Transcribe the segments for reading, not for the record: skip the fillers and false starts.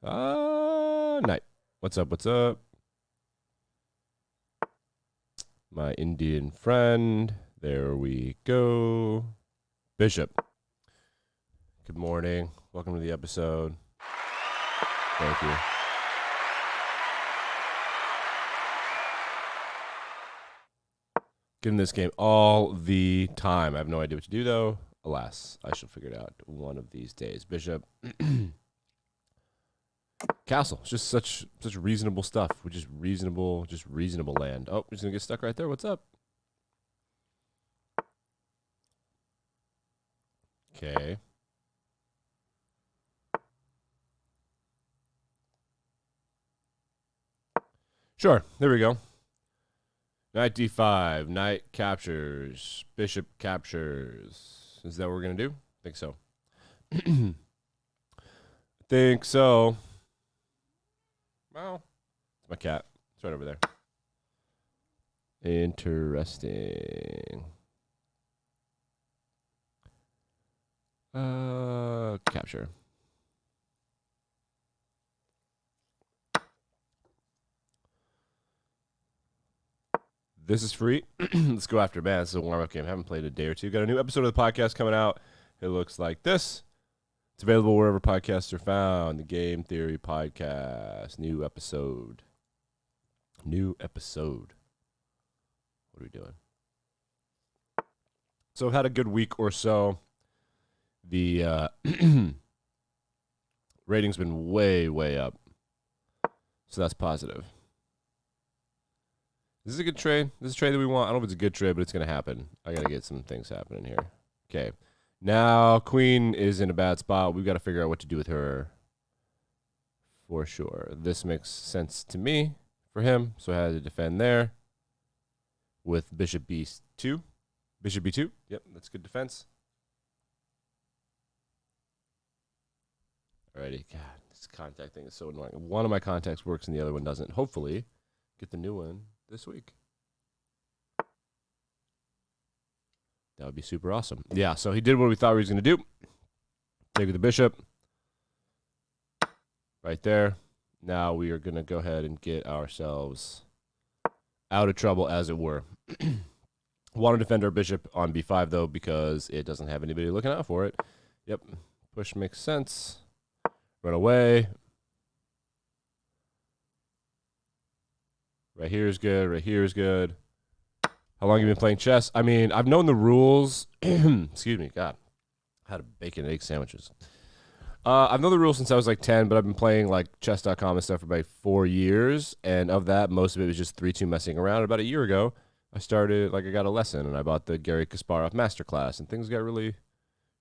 Knight. What's up? What's up? My Indian friend. There we go. Bishop. Good morning. Welcome to the episode. Thank you. Getting this game all the time. I have no idea what to do, though. Alas, I shall figure it out one of these days. Bishop. Castle. It's just such reasonable stuff. Which is reasonable land. Oh, we're just going to get stuck right there. What's up? Okay. Sure. There we go. Knight d5. Knight captures. Bishop captures. Is that what we're going to do? I think so. Think so. Well, it's my cat. It's right over there. Interesting. Capture. This is free. Let's go after man. This is a warm-up game. I haven't played in a day or two. Got a new episode of the podcast coming out. It looks like this. It's available wherever podcasts are found. The Game Theory Podcast. New episode. What are we doing? So I've had a good week or so. The rating's been way, way up. So that's positive. This is a good trade. This is a trade that we want. I don't know if it's a good trade, but it's going to happen. I got to get some things happening here. Okay. Now, Queen is in a bad spot. We've got to figure out what to do with her for sure. This makes sense to me for him, so I had to defend there with Bishop B2. Bishop B2. Yep, that's good defense. Alrighty. God, this contact thing is so annoying. One of my contacts works and the other one doesn't. Hopefully, get the new one this week. That would be super awesome. Yeah, so he did what we thought he was going to do. Take with the bishop. Right there. Now we are going to go ahead and get ourselves out of trouble, as it were. Want to defend our bishop on b5, though, because it doesn't have anybody looking out for it. Yep. Push makes sense. Run away. Right here is good. Right here is good. How long have you been playing chess? I mean, I've known the rules. Excuse me. God. I had a bacon and egg sandwiches. I've known the rules since I was like 10, but I've been playing like chess.com and stuff for about 4 years. And of that, most of it was just 3-2 messing around. About a year ago, I got a lesson and I bought the Garry Kasparov Masterclass and things got really,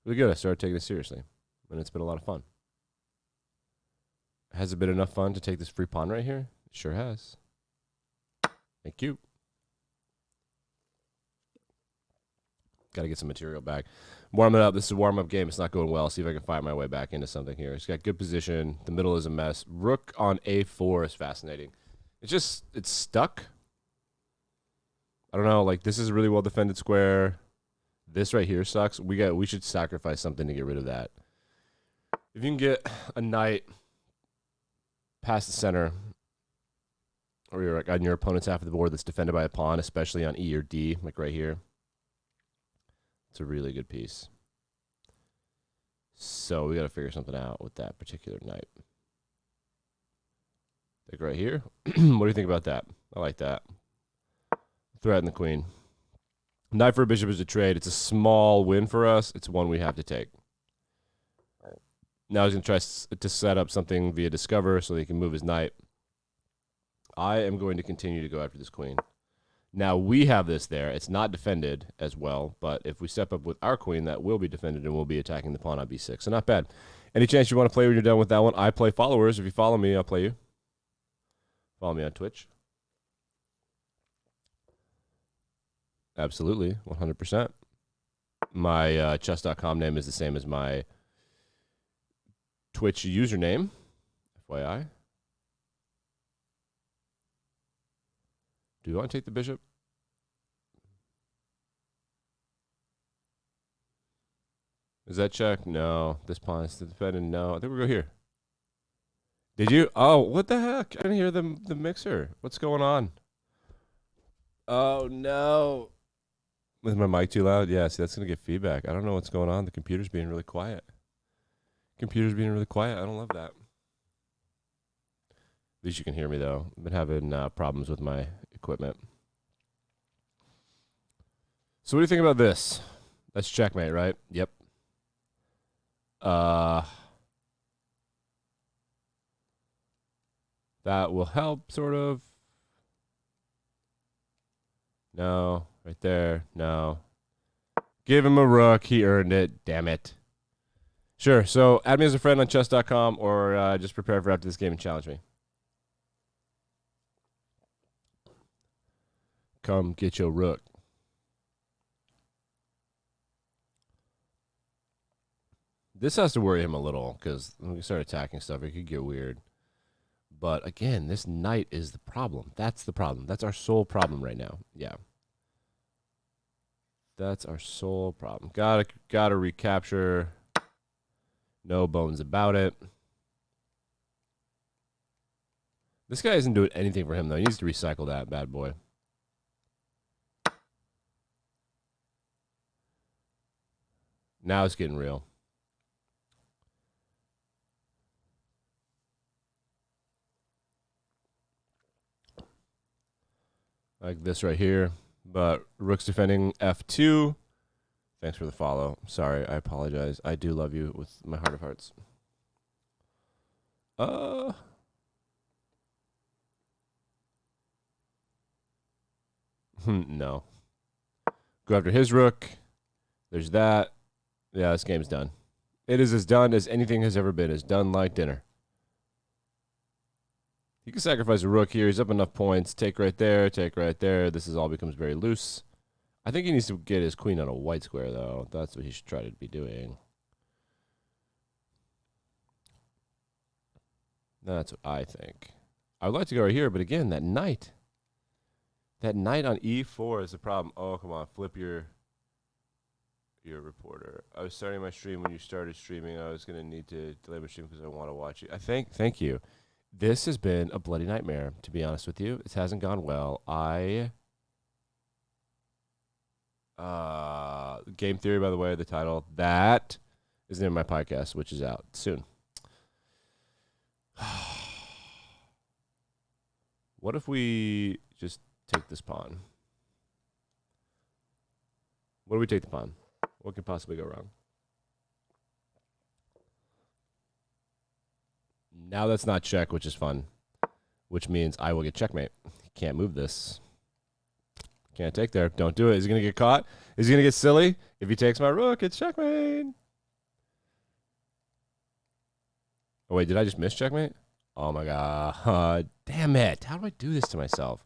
really good. I started taking it seriously and it's been a lot of fun. Has it been enough fun to take this free pawn right here? It sure has. Thank you. Got to get some material back. Warm it up. This is a warm-up game. It's not going well. See if I can fight my way back into something here. It's got good position. The middle is a mess. Rook on a4 is fascinating. It's stuck. I don't know. Like, this is a really well-defended square. This right here sucks. We should sacrifice something to get rid of that. If you can get a knight past the center, or you're like on your opponent's half of the board that's defended by a pawn, especially on E or D, like right here. It's a really good piece. So we got to figure something out with that particular knight. Like right here. What do you think about that? I like that. Threaten the queen. Knight for a bishop is a trade. It's a small win for us. It's one we have to take. Now he's going to try to set up something via discover so that he can move his knight. I am going to continue to go after this queen. Now, we have this there. It's not defended as well, but if we step up with our queen, that will be defended and we'll be attacking the pawn on b6. So not bad. Any chance you want to play when you're done with that one? I play followers. If you follow me, I'll play you. Follow me on Twitch. Absolutely, 100%. My chess.com name is the same as my Twitch username, FYI. Do you want to take the bishop? Is that check? No. This pawn is defended? No. I think we'll go here. Did you? Oh, what the heck? I didn't hear the mixer. What's going on? Oh no. Is my mic too loud? Yeah, see, that's gonna get feedback. I don't know what's going on. The computer's being really quiet. Computer's being really quiet. I don't love that. At least you can hear me though. I've been having problems with my equipment. So what do you think about this? That's checkmate, right? Yep. That will help, sort of. No, right there. No. Give him a rook. He earned it. Damn it. Sure. So add me as a friend on chess.com or just prepare for after this game and challenge me. Come get your rook. This has to worry him a little because when we start attacking stuff, it could get weird. But again, this knight is the problem. That's the problem. That's our sole problem right now. Yeah. That's our sole problem. Gotta recapture. No bones about it. This guy isn't doing anything for him, though. He needs to recycle that bad boy. Now it's getting real. Like this right here. But rook's defending f2. Thanks for the follow. Sorry, I apologize. I do love you with my heart of hearts. No. Go after his rook. There's that. Yeah, this game's done. It is as done as anything has ever been. It's done like dinner. He can sacrifice a rook here. He's up enough points. Take right there. Take right there. This is all becomes very loose. I think he needs to get his queen on a white square, though. That's what he should try to be doing. That's what I think. I would like to go right here, but again, that knight. That knight on e4 is the problem. Oh, come on. Flip your reporter. I was starting my stream when you started streaming. I was going to need to delay my stream because I want to watch you. Thank you. This has been a bloody nightmare, to be honest with you. It hasn't gone well. Game Theory, by the way, the title. That is the name of my podcast, which is out soon. What if we just take this pawn? What do we take the pawn? What could possibly go wrong? Now that's not check, which is fun. Which means I will get checkmate. Can't move this. Can't take there. Don't do it. Is he going to get caught? Is he going to get silly? If he takes my rook, it's checkmate. Oh, wait. Did I just miss checkmate? Oh, my God. Damn it. How do I do this to myself?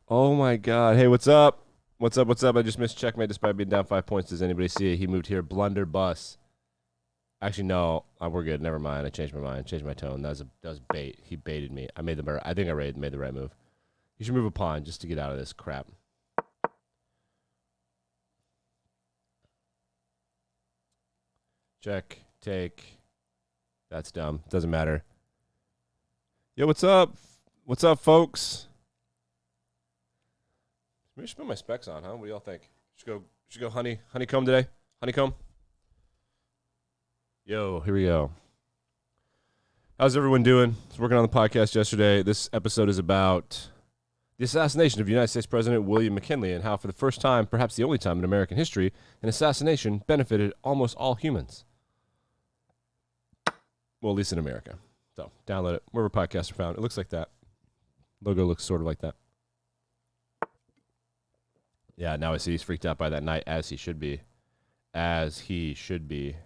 Oh, my God. Hey, what's up? What's up? What's up? I just missed checkmate despite being down 5 points. Does anybody see it? He moved here. Blunderbuss. Actually, no. We're good. Never mind. I changed my mind. Changed my tone. That was bait. He baited me. I think I made the right move. You should move a pawn just to get out of this crap. Check. Take. That's dumb. Doesn't matter. Yo, what's up? What's up, folks? Maybe I should put my specs on, huh? What do y'all think? Should go honeycomb today? Honeycomb? Yo, here we go. How's everyone doing? I was working on the podcast yesterday. This episode is about the assassination of United States President William McKinley and how, for the first time, perhaps the only time in American history, an assassination benefited almost all humans. Well, at least in America. So, download it. Wherever podcasts are found. It looks like that. Logo looks sort of like that. Yeah, now I see he's freaked out by that knight, as he should be. As he should be.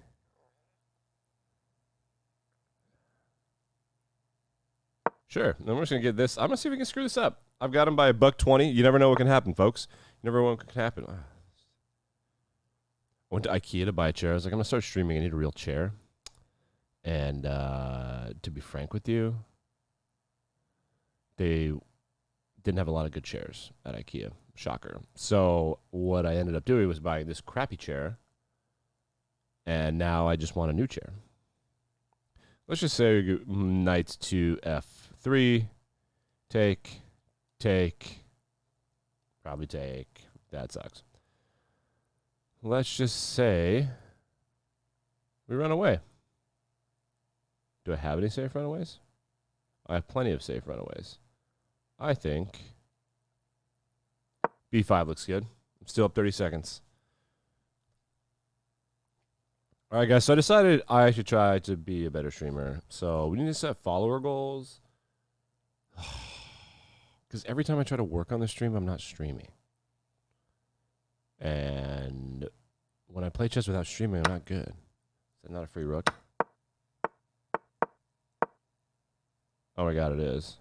Sure. Then we're just going to get this. I'm going to see if we can screw this up. I've got him by $1.20. You never know what can happen, folks. You never know what can happen. I went to IKEA to buy a chair. I was like, I'm going to start streaming. I need a real chair. And to be frank with you, they didn't have a lot of good chairs at IKEA. Shocker. So what I ended up doing was buying this crappy chair. And now I just want a new chair. Let's just say we go knight to f3. Take. Probably take. That sucks. Let's just say we run away. Do I have any safe runaways? I have plenty of safe runaways. I think b5 looks good. I'm still up 30 seconds. All right, guys. So I decided I should try to be a better streamer. So we need to set follower goals. Because every time I try to work on the stream, I'm not streaming. And when I play chess without streaming, I'm not good. Is that not a free rook? Oh my god, it is.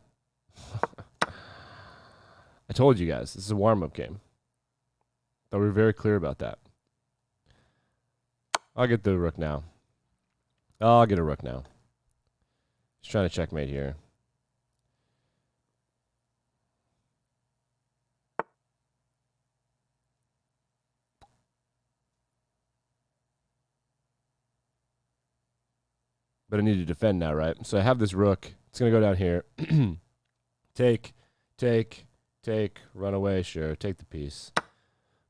I told you guys, this is a warm-up game. Thought we were very clear about that. I'll get the rook now. I'll get a rook now. Just trying to checkmate here. But I need to defend now, right? So I have this rook. It's going to go down here. Take. Run away, sure. Take the piece.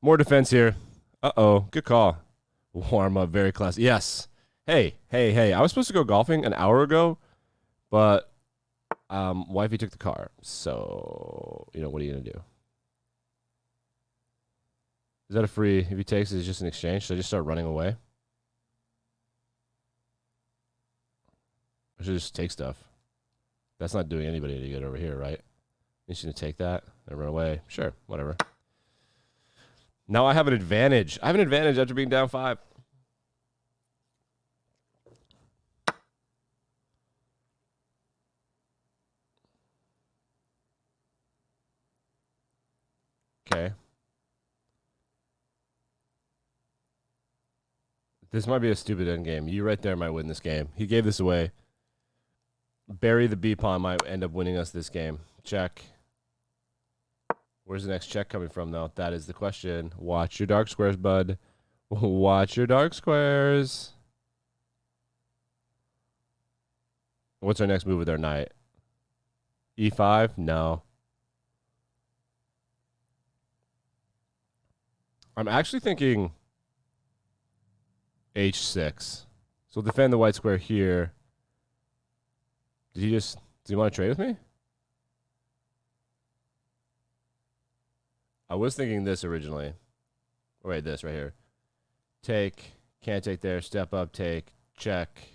More defense here. Uh-oh. Good call. Warm up. Very classy. Yes. Hey. I was supposed to go golfing an hour ago, but wifey took the car. So, what are you going to do? Is that a free? If he takes it, it's just an exchange. Should I just start running away? I should just take stuff. That's not doing anybody any good over here, right? I'm just going to take that and run away. Sure, whatever. Now I have an advantage. I have an advantage after being down 5. Okay. This might be a stupid endgame. You right there might win this game. He gave this away. Bury the B pawn might end up winning us this game. Check. Where's the next check coming from, though? That is the question. Watch your dark squares, bud. Watch your dark squares. What's our next move with our knight? E5? No. I'm actually thinking H6. So we'll defend the white square here. Did he want to trade with me? I was thinking this originally. Wait, this right here. Take. Can't take there. Step up. Take. Check.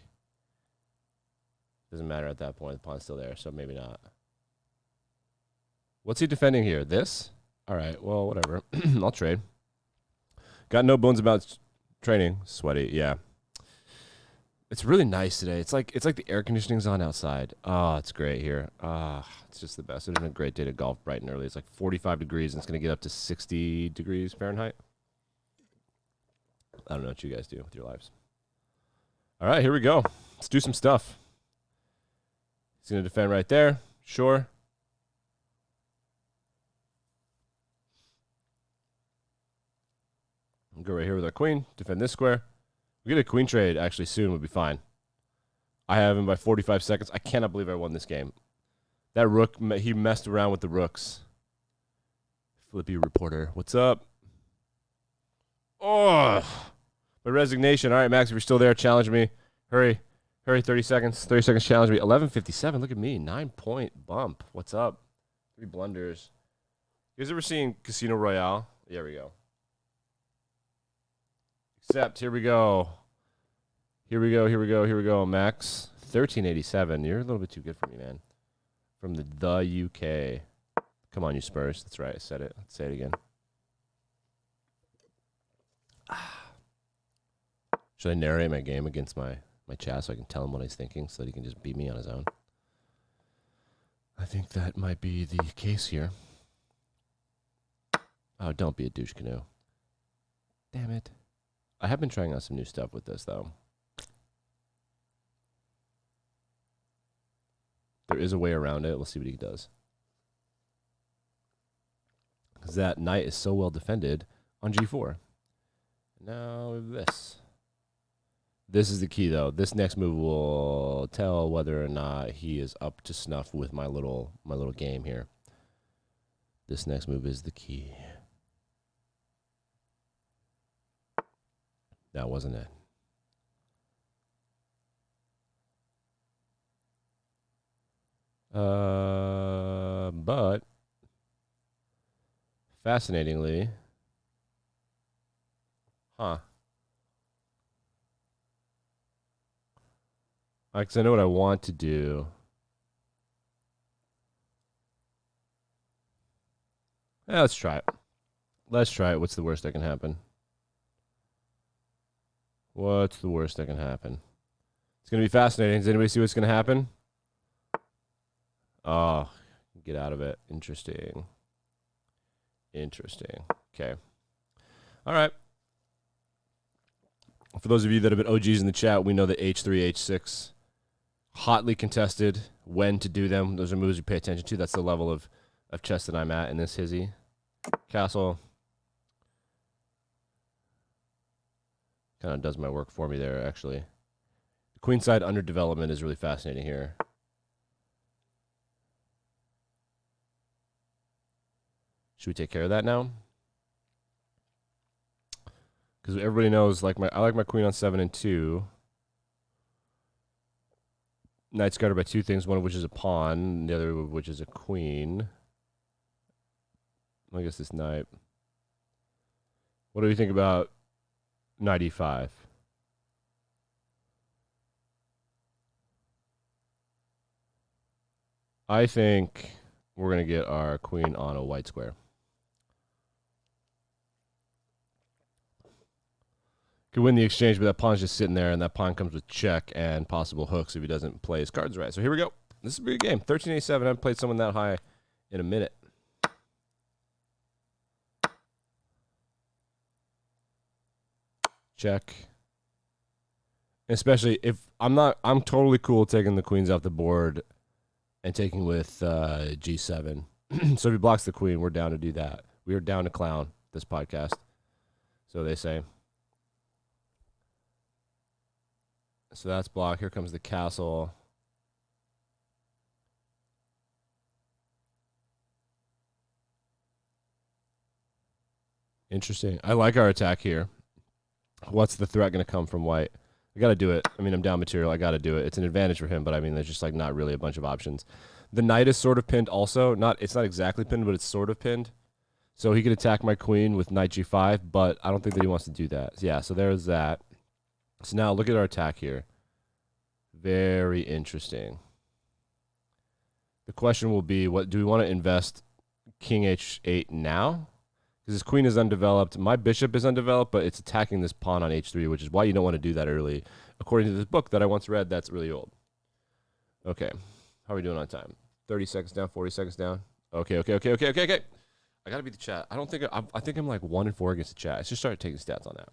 Doesn't matter at that point. The pawn's still there, so maybe not. What's he defending here? This? All right. Well, whatever. I'll trade. Got no bones about training. Sweaty. Yeah. It's really nice today. It's like the air conditioning's on outside. Oh, it's great here. It's just the best. It's been a great day to golf bright and early. It's like 45 degrees, and it's going to get up to 60 degrees Fahrenheit. I don't know what you guys do with your lives. All right, here we go. Let's do some stuff. He's going to defend right there. Sure. We'll go right here with our queen. Defend this square. We get a queen trade actually soon would be fine. I have him by 45 seconds. I cannot believe I won this game. That rook, he messed around with the rooks. Flippy reporter. What's up? Oh, my resignation. All right, Max, if you're still there, challenge me. Hurry. 30 seconds. 30 seconds, challenge me. 11:57. Look at me. 9-point bump. What's up? 3 blunders. You guys ever seen Casino Royale? There we go. Except, here we go, Max. 1387. You're a little bit too good for me, man. From the UK. Come on, you Spurs. That's right. I said it. Let's say it again. Should I narrate my game against my chat so I can tell him what he's thinking so that he can just beat me on his own? I think that might be the case here. Oh, don't be a douche canoe. Damn it. I have been trying out some new stuff with this, though. There is a way around it. We'll see what he does. Because that knight is so well defended on g4. Now this. This is the key, though. This next move will tell whether or not he is up to snuff with my little game here. This next move is the key. That wasn't it. But fascinatingly, because I know what I want to do. Yeah, let's try it. Let's try it. What's the worst that can happen? What's the worst that can happen? It's going to be fascinating. Does anybody see what's going to happen? Oh, get out of it. Interesting. Interesting. Okay. All right. For those of you that have been OGs in the chat, we know that H3, H6, hotly contested. When to do them. Those are moves you pay attention to. That's the level of chess that I'm at in this hizzy. Castle. Kind of does my work for me there, actually. The queenside under development is really fascinating here. Should we take care of that now? Because everybody knows, I like my queen on 7 and 2. Knight's guarded by 2 things, one of which is a pawn, the other of which is a queen. I guess this knight. What do you think about knight e5? I think we're going to get our queen on a white square. Could win the exchange, but that pawn's just sitting there, and that pawn comes with check and possible hooks if he doesn't play his cards right. So here we go. This is a big game. 13-8-7. I haven't played someone that high in a minute. Check. Especially if I'm totally cool taking the queens off the board and taking with G7. So if he blocks the queen, we're down to do that. We are down to clown this podcast. So they say. So that's block. Here comes the castle. Interesting. I like our attack here. What's the threat going to come from white? I got to do it. I mean, I'm down material. I got to do it. It's an advantage for him, but I mean, there's just not really a bunch of options. The knight is sort of pinned also. It's not exactly pinned, but it's sort of pinned. So he could attack my queen with knight g5, but I don't think that he wants to do that. Yeah, so there's that. So now look at our attack here. Very interesting. The question will be, what do we want to invest king h8 now? Because his queen is undeveloped. My bishop is undeveloped, but it's attacking this pawn on h3, which is why you don't want to do that early. According to this book that I once read, that's really old. Okay. How are we doing on time? 30 seconds down, 40 seconds down. Okay. I got to beat the chat. I think I'm like 1-4 against the chat. I should start taking stats on that.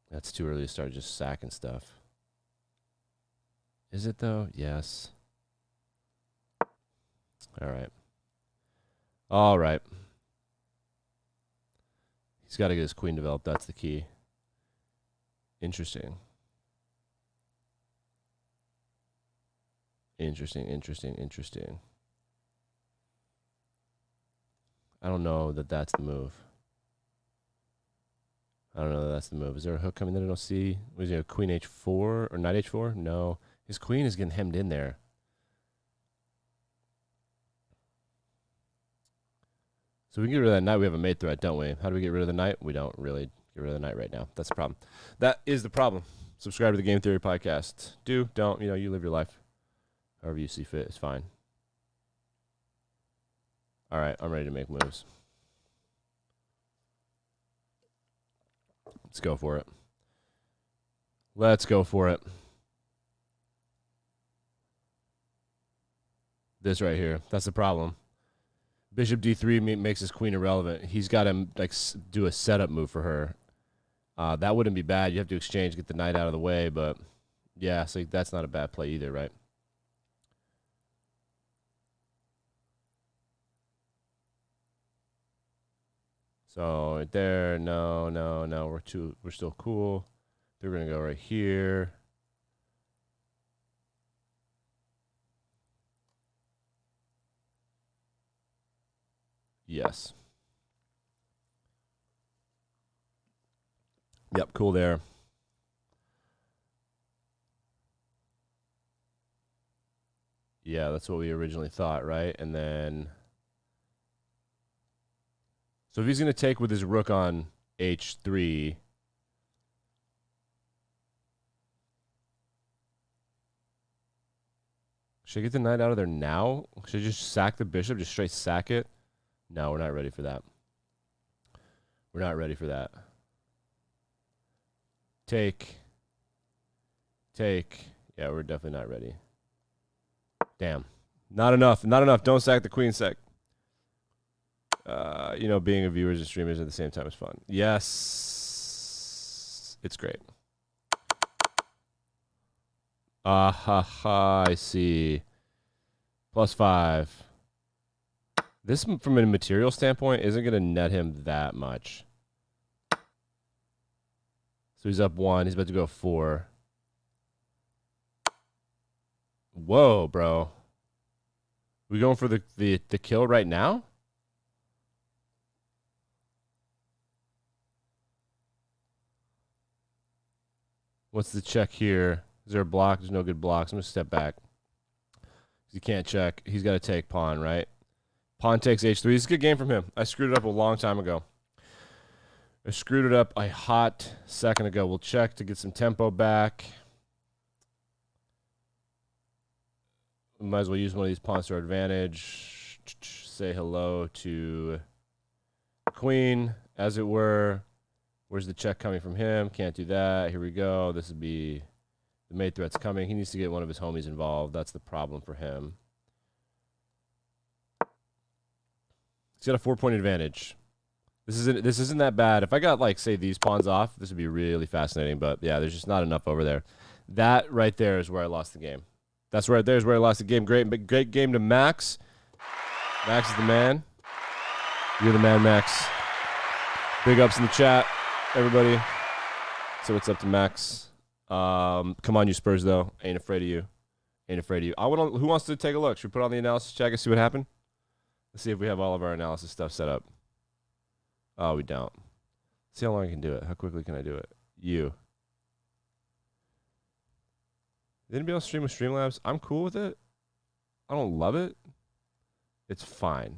That's too early to start just sacking stuff. Is it though? Yes. All right. He's got to get his queen developed. That's the key. Interesting. I don't know that that's the move. Is there a hook coming that I don't see? Was it a queen h4 or knight h4? No. His queen is getting hemmed in there. So we can get rid of that knight. We have a mate threat, don't we? How do we get rid of the knight? We don't really get rid of the knight right now. That's the problem. That is the problem. Subscribe to the Game Theory podcast. Don't. You live your life. However you see fit is fine. All right, I'm ready to make moves. Let's go for it. This right here. That's the problem. Bishop d3 makes his queen irrelevant. He's got to do a setup move for her. That wouldn't be bad. You have to exchange, get the knight out of the way, but yeah, so that's not a bad play either, right? So right there, no, we're still cool. They're gonna go right here. Yes. Yep, cool there. Yeah, that's what we originally thought, right? And then, so if he's going to take with his rook on h3, should I get the knight out of there now? Should I just sack the bishop, just straight sack it? No, we're not ready for that. We're not ready for that. Take. Yeah, we're definitely not ready. Damn. Not enough. Don't sack the queen sec. You know, being a viewers and streamers at the same time is fun. Yes. It's great. I see. +5. This, from a material standpoint, isn't going to net him that much. So he's up 1. He's about to go 4. Whoa, bro. We going for the kill right now? What's the check here? Is there a block? There's no good blocks. I'm going to step back. He can't check. He's got to take pawn, right? Pawn takes h3. It's a good game from him. I screwed it up a long time ago. I screwed it up a hot second ago. We'll check to get some tempo back. We might as well use one of these pawns to our advantage. Say hello to queen, as it were. Where's the check coming from him? Can't do that. Here we go. This would be the mate threat's coming. He needs to get one of his homies involved. That's the problem for him. He's got a 4-point advantage. This isn't that bad. If I got, like, say, these pawns off, this would be really fascinating. But, yeah, there's just not enough over there. That right there is where I lost the game. That's right there is where I lost the game. Great game to Max. Max is the man. You're the man, Max. Big ups in the chat, everybody. So what's up to Max? Come on, you Spurs, though. Ain't afraid of you. Ain't afraid of you. Who wants to take a look? Should we put on the analysis check and see what happened? Let's see if we have all of our analysis stuff set up. Oh, we don't. See how long I can do it. How quickly can I do it? You. Is anybody else stream with Streamlabs? I'm cool with it. I don't love it. It's fine.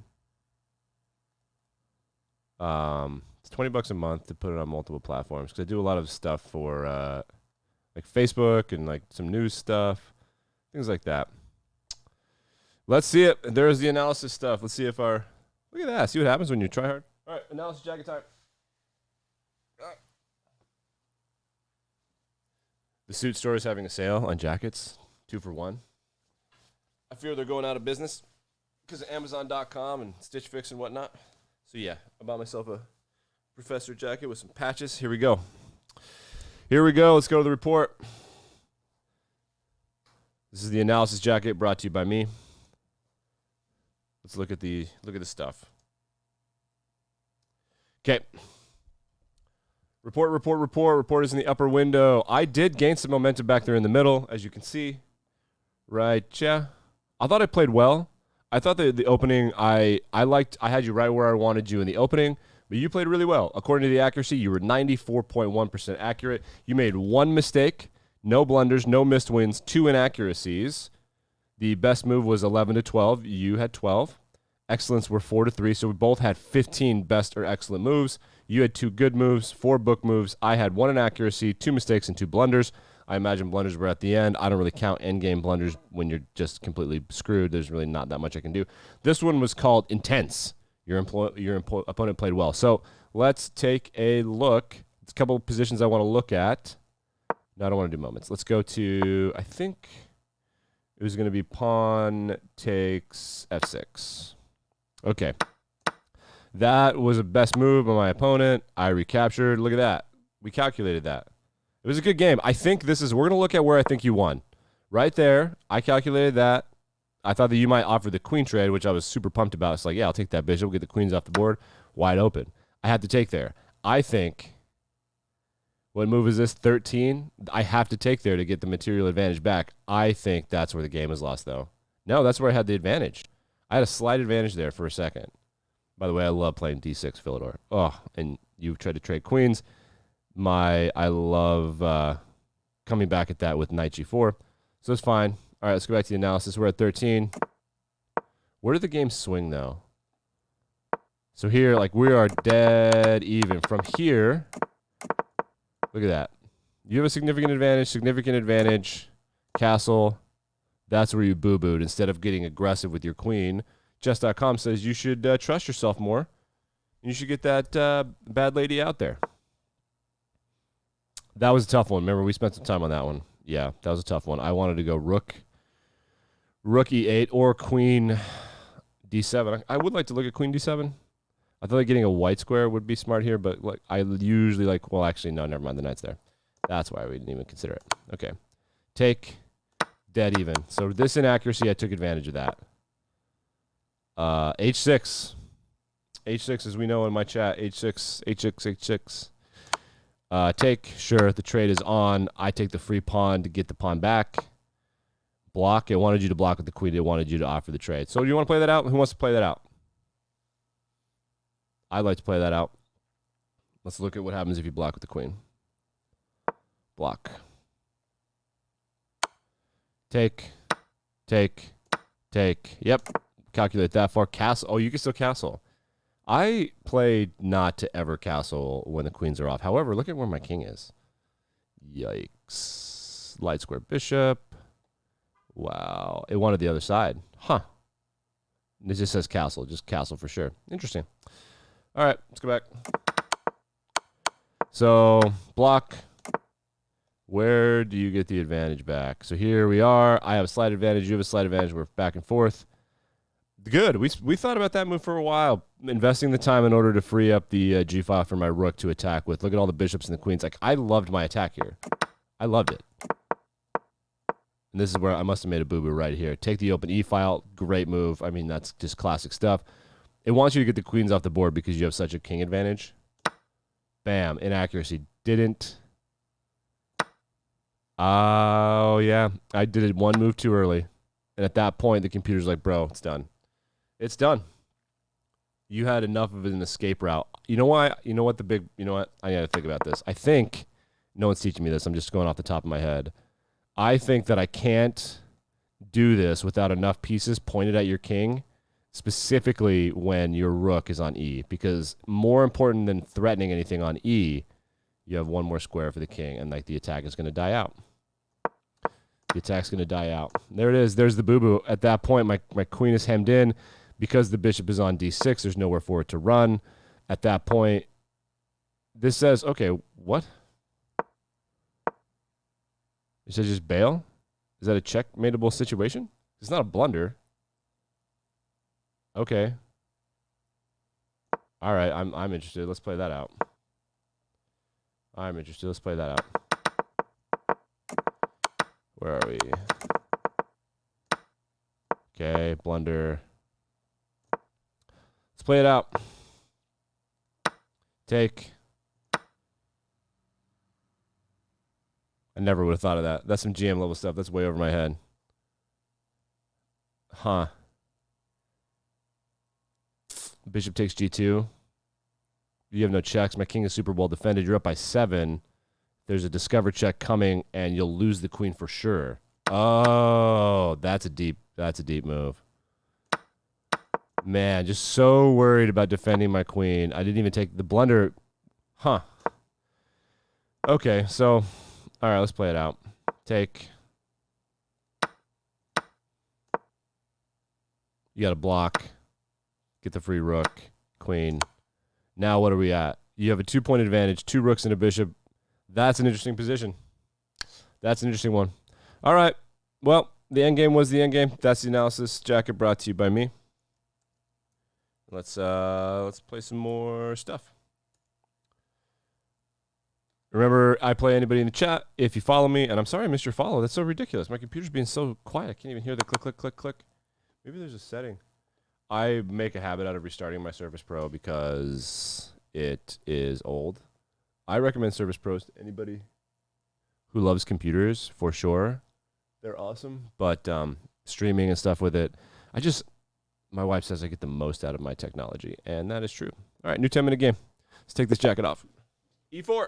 It's $20 a month to put it on multiple platforms because I do a lot of stuff for like Facebook and like some news stuff, things like that. Let's see it. There's the analysis stuff. Let's see if our look at that. See what happens when you try hard. All right, analysis jacket time. The suit store is having a sale on jackets, 2 for 1. I fear they're going out of business because of Amazon.com and Stitch Fix and whatnot. So yeah, I bought myself a Professor jacket with some patches. Here we go. Let's go to the report. This is the analysis jacket brought to you by me. Let's look at the stuff. Okay. Report. Report is in the upper window. I did gain some momentum back there in the middle, as you can see. Right, yeah. I thought I played well. I thought the opening, I had you right where I wanted you in the opening, but you played really well. According to the accuracy, you were 94.1% accurate. You made 1 mistake, no blunders, no missed wins, 2 inaccuracies. The best move was 11 to 12. You had 12. Excellence were 4 to 3, so we both had 15 best or excellent moves. You had 2 good moves, 4 book moves. I had 1 inaccuracy, 2 mistakes, and 2 blunders. I imagine blunders were at the end. I don't really count endgame blunders when you're just completely screwed. There's really not that much I can do. This one was called intense. Your opponent played well. So let's take a look. There's a couple of positions I want to look at. No, I don't want to do moments. Let's go to, I think it was going to be pawn takes f6. Okay. That was the best move by my opponent. I recaptured. Look at that. We calculated that. It was a good game. I think we're going to look at where I think you won. Right there, I calculated that. I thought that you might offer the queen trade, which I was super pumped about. It's like, yeah, I'll take that bishop, get the queens off the board, wide open. I have to take there. I think, what move is this? 13? I have to take there to get the material advantage back. I think that's where the game is lost, though. No, that's where I had the advantage. I had a slight advantage there for a second. By the way, I love playing d6 Philidor. Oh, and you tried to trade queens. I love coming back at that with knight g4. So it's fine. All right, let's go back to the analysis. We're at 13. Where did the game swing, though? So here, like, we are dead even. From here, look at that. You have a significant advantage. Castle. That's where you boo-booed. Instead of getting aggressive with your queen, chess.com says you should trust yourself more. You should get that bad lady out there. That was a tough one. Remember, we spent some time on that one. Yeah, that was a tough one. I wanted to go rook e8 or queen d7. I would like to look at queen d7. I thought like getting a white square would be smart here, but like I usually like, well, actually, no, never mind. The knight's there. That's why we didn't even consider it. Okay. Take, dead even. So this inaccuracy, I took advantage of that. H6. H6, as we know in my chat, H6. Take, sure, the trade is on. I take the free pawn to get the pawn back. Block. It wanted you to block with the queen. It wanted you to offer the trade. So do you want to play that out? Who wants to play that out? I'd like to play that out. Let's look at what happens if you block with the queen. Block. Take. Yep. Calculate that far. Castle. Oh, you can still castle. I played not to ever castle when the queens are off. However, look at where my king is. Yikes. Light square bishop. Wow. It wanted the other side. Huh. It just says castle. Just castle for sure. Interesting. All right. Let's go back. So, block. Where do you get the advantage back? So here we are. I have a slight advantage. You have a slight advantage. We're back and forth. Good. We thought about that move for a while, investing the time in order to free up the g file for my rook to attack with. Look at all the bishops and the queens. Like, I loved my attack here. I loved it. And this is where I must have made a boo-boo right here. Take the open e file. Great move. I mean, that's just classic stuff. It wants you to get the queens off the board because you have such a king advantage. Bam. Inaccuracy. Didn't. Oh, yeah. I did it one move too early. And at that point, the computer's like, bro, it's done. It's done. You had enough of an escape route. You know why? You know what the big, you know what? I got to think about this. I think, no one's teaching me this. I'm just going off the top of my head. I think that I can't do this without enough pieces pointed at your king, specifically when your rook is on E. Because more important than threatening anything on E, you have one more square for the king, and like the attack is going to die out. The attack's going to die out. There it is. There's the boo-boo. At that point, my queen is hemmed in. Because the bishop is on d6, there's nowhere for it to run. At that point, this says, okay, what? It says just bail? Is that a checkmateable situation? It's not a blunder. Okay. All right, I'm interested. Let's play that out. I'm interested. Let's play that out. Where are we? Okay, blunder. Let's play it out. Take. I never would have thought of that. That's some GM level stuff. That's way over my head. Huh. Bishop takes g2. You have no checks. My king is super well defended. You're up by 7. There's a discover check coming, and you'll lose the queen for sure. Oh, that's a deep move. Man, just so worried about defending my queen. I didn't even take the blunder. Huh. Okay, so, all right, let's play it out. Take. You got to block. Get the free rook. Queen. Now what are we at? You have a 2-point advantage, 2 rooks and a bishop. That's an interesting position. That's an interesting one. All right. Well, the endgame was the endgame. That's the analysis jacket brought to you by me. Let's play some more stuff. Remember, I play anybody in the chat if you follow me. And I'm sorry I missed your follow. That's so ridiculous. My computer's being so quiet. I can't even hear the click, click, click, click. Maybe there's a setting. I make a habit out of restarting my Surface Pro because it is old. I recommend Service Pros to anybody who loves computers for sure. They're awesome, but streaming and stuff with it, my wife says I get the most out of my technology, and that is true. All right, new 10-minute game. Let's take this jacket off. E4.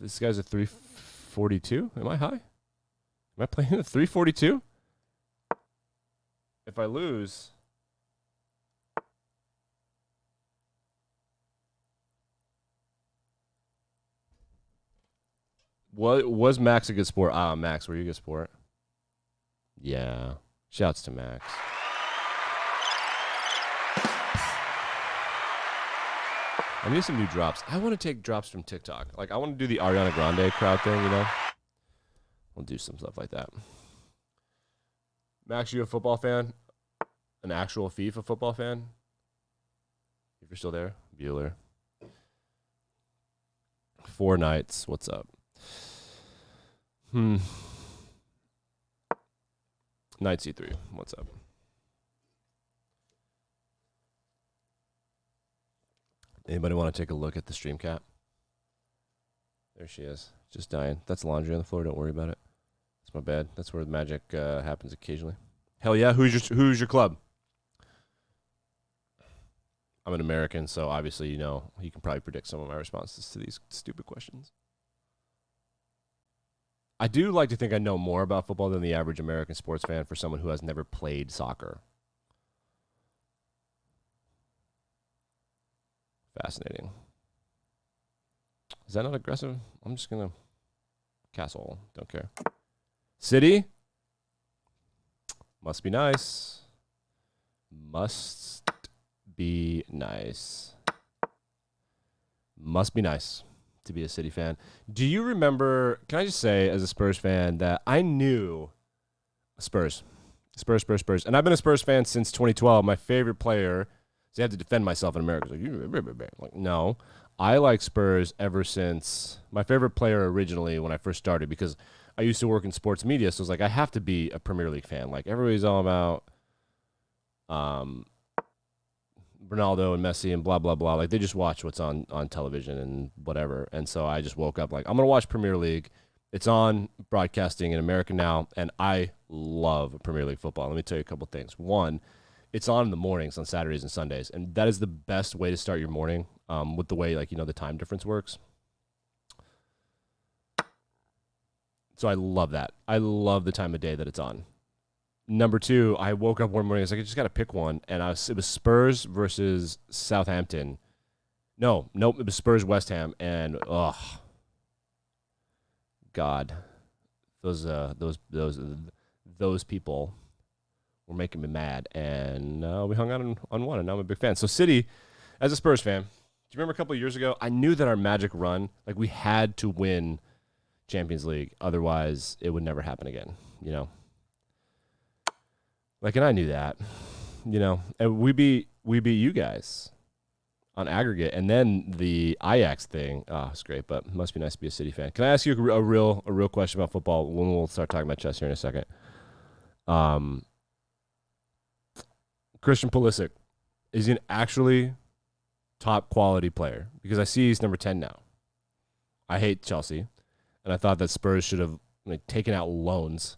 This guy's a 342. Am I high? Am I playing a 342? If I lose, was Max a good sport? Max, were you a good sport? Yeah. Shouts to Max. I need some new drops. I want to take drops from TikTok. Like, I want to do the Ariana Grande crowd thing, you know? We'll do some stuff like that. Max, you a football fan? An actual FIFA football fan? If you're still there, Bueller. 4 nights. What's up? Knight C3. What's up? Anybody want to take a look at the stream cap? There she is. Just dying. That's laundry on the floor. Don't worry about it. It's my bed. That's where the magic happens occasionally. Hell yeah. Who's your club? I'm an American, so obviously, you know, you can probably predict some of my responses to these stupid questions. I do like to think I know more about football than the average American sports fan for someone who has never played soccer. Fascinating. Is that not aggressive? I'm just going to castle. Don't care. City? Must be nice. Must be nice. Must be nice to be a City fan. Do you remember, can I just say as a Spurs fan that I knew Spurs. And I've been a Spurs fan since 2012. My favorite player, so I have to defend myself in America. Like, no, I like Spurs ever since my favorite player originally when I first started, because I used to work in sports media. So it's like, I have to be a Premier League fan. Like, everybody's all about Ronaldo and Messi and blah, blah, blah. Like, they just watch what's on television and whatever. And so I just woke up like, I'm going to watch Premier League. It's on broadcasting in America now, and I love Premier League football. Let me tell you a couple things. One, it's on in the mornings on Saturdays and Sundays, and that is the best way to start your morning with the way, like, you know, the time difference works. So I love that. I love the time of day that it's on. Number two, I woke up one morning, I was like, I just got to pick one, and it was Spurs versus Southampton. Nope, it was Spurs West Ham, and God, those people were making me mad, and we hung out on one, and now I'm a big fan. So City, as a Spurs fan, do you remember a couple of years ago, I knew that our magic run, like, we had to win Champions League, otherwise it would never happen again, you know? Like, and I knew that, you know, and we beat you guys on aggregate, and then the Ajax thing. Oh, it's great, but it must be nice to be a City fan. Can I ask you a real question about football? When we'll start talking about chess here in a second. Christian Pulisic, is he an actually top quality player? Because I see he's number 10 now. I hate Chelsea, and I thought that Spurs should have taken out loans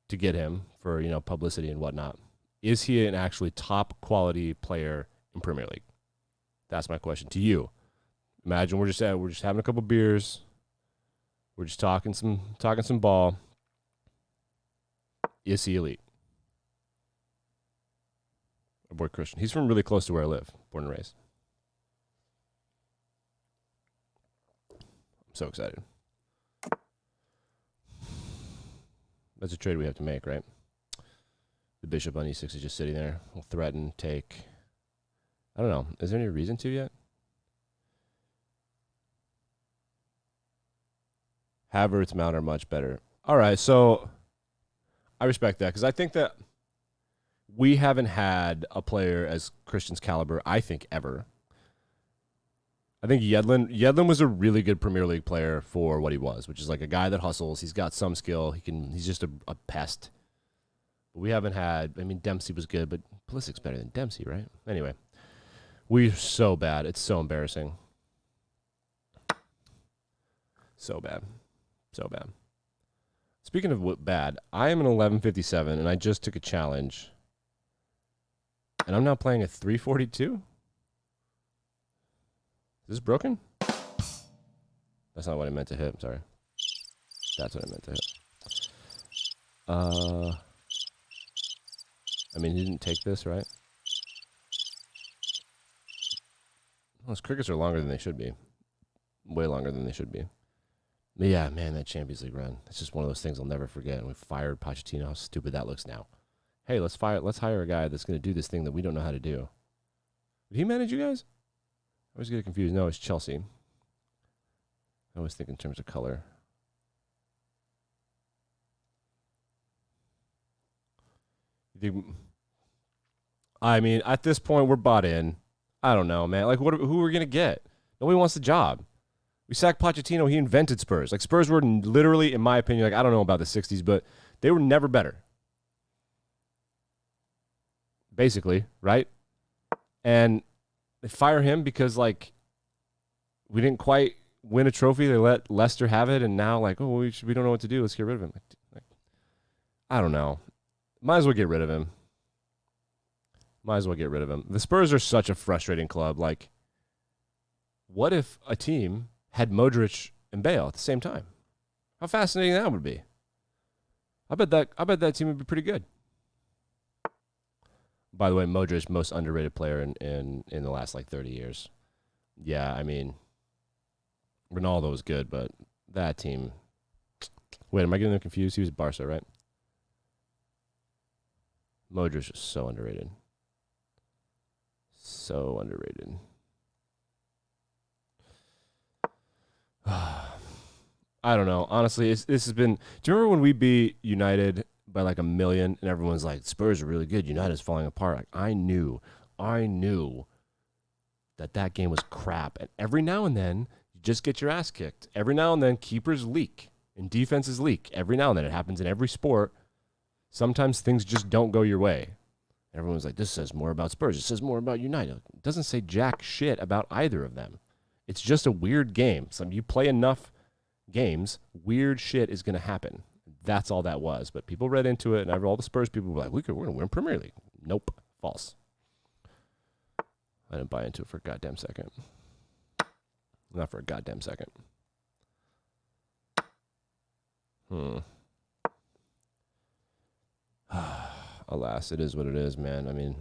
to get him for, you know, publicity and whatnot. Is he an actually top quality player in Premier League? That's my question to you. Imagine we're just having a couple beers. We're just talking some ball. Is he elite? Our boy Christian. He's from really close to where I live, born and raised. I'm so excited. That's a trade we have to make, right? The bishop on e6 is just sitting there. We'll threaten, take. I don't know. Is there any reason to yet? Havertz, Mount are much better. All right, so I respect that, because I think that we haven't had a player as Christian's caliber, I think, ever. I think Yedlin was a really good Premier League player for what he was, which is like a guy that hustles. He's got some skill. He's just a pest. But we haven't had. I mean, Dempsey was good, but Pulisic's better than Dempsey, right? Anyway, we're so bad. It's so embarrassing. So bad. So bad. Speaking of bad, I am an 1157, and I just took a challenge. And I'm now playing a 342? Is this broken? That's not what I meant to hit. I'm sorry. That's what I meant to hit. I mean, he didn't take this, right? Those crickets are longer than they should be. Way longer than they should be. But yeah, man, that Champions League run. It's just one of those things I'll never forget. And we fired Pochettino. How stupid that looks now. Hey, let's hire a guy that's going to do this thing that we don't know how to do. Did he manage you guys? I always get confused. No, it's Chelsea. I always think in terms of color. I mean, at this point, we're bought in. I don't know, man. Like, who are we going to get? Nobody wants the job. We sacked Pochettino. He invented Spurs. Like, Spurs were literally, in my opinion, like, I don't know about the 60s, but they were never better. Basically, right? And they fire him because, like, we didn't quite win a trophy. They let Leicester have it, and now, like, oh, we don't know what to do. Let's get rid of him. Like, I don't know. Might as well get rid of him. Might as well get rid of him. The Spurs are such a frustrating club. Like, what if a team had Modric and Bale at the same time? How fascinating that would be. I bet that team would be pretty good. By the way, Modric, most underrated player in the last, like, 30 years. Yeah, I mean, Ronaldo was good, but that team... Wait, am I getting them confused? He was Barca, right? Modric is so underrated. So underrated. I don't know. Honestly, this has been... Do you remember when we beat United by like 1 million and everyone's like, Spurs are really good, United's falling apart? Like, I knew that game was crap. And every now and then, you just get your ass kicked. Every now and then, keepers leak and defenses leak. Every now and then. It happens in every sport. Sometimes things just don't go your way. Everyone's like, this says more about Spurs. It says more about United. It doesn't say jack shit about either of them. It's just a weird game. So you play enough games, weird shit is going to happen. That's all that was. But people read into it, and all the Spurs people were like, we're going to win Premier League. Nope. False. I didn't buy into it for a goddamn second. Not for a goddamn second. Alas, it is what it is, man. I mean,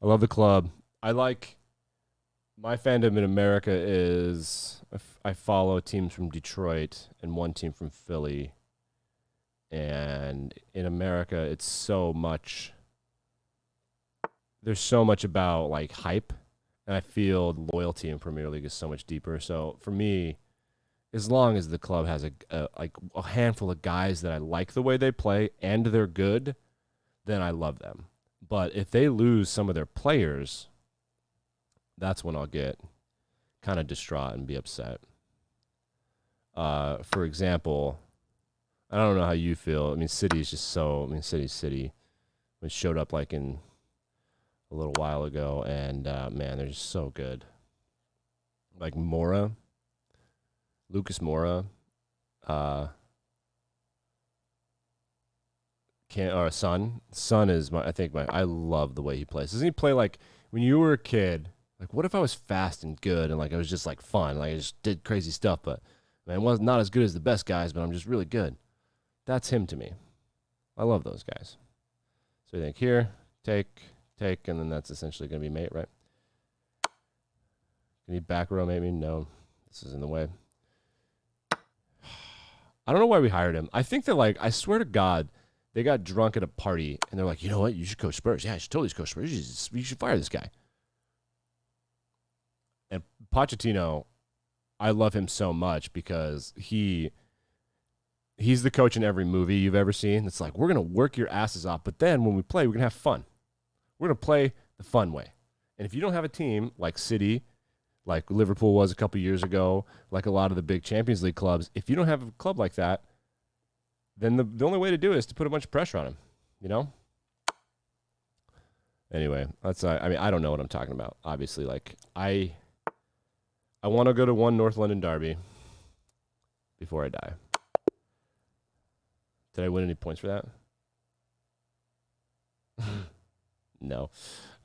I love the club. I like... My fandom in America is I follow teams from Detroit and one team from Philly. And in America, it's so much... There's so much about, like, hype. And I feel loyalty in Premier League is so much deeper. So for me, as long as the club has a handful of guys that I like the way they play and they're good, then I love them. But if they lose some of their players... That's when I'll get kind of distraught and be upset. For example, I don't know how you feel. I mean, City's just so... I mean, City's City. It showed up like in a little while ago, and man, they're just so good. Like Moura, Lucas Moura, Son. Son is I love the way he plays. Doesn't he play like when you were a kid? Like, what if I was fast and good and, like, I was just, like, fun? Like, I just did crazy stuff, but, man, I was not as good as the best guys, but I'm just really good. That's him to me. I love those guys. So you think, here, take, and then that's essentially going to be mate, right? Any back row, maybe? No. This is in the way. I don't know why we hired him. I think that, like, I swear to God, they got drunk at a party, and they're like, you know what? You should coach Spurs. Yeah, I should totally coach Spurs. You should fire this guy. And Pochettino, I love him so much because he's the coach in every movie you've ever seen. It's like, we're going to work your asses off, but then when we play, we're going to have fun. We're going to play the fun way. And if you don't have a team like City, like Liverpool was a couple years ago, like a lot of the big Champions League clubs. If you don't have a club like that, then the only way to do it is to put a bunch of pressure on him, you know? Anyway, that's I mean, I don't know what I'm talking about. Obviously, like I want to go to one North London derby before I die. Did I win any points for that? No.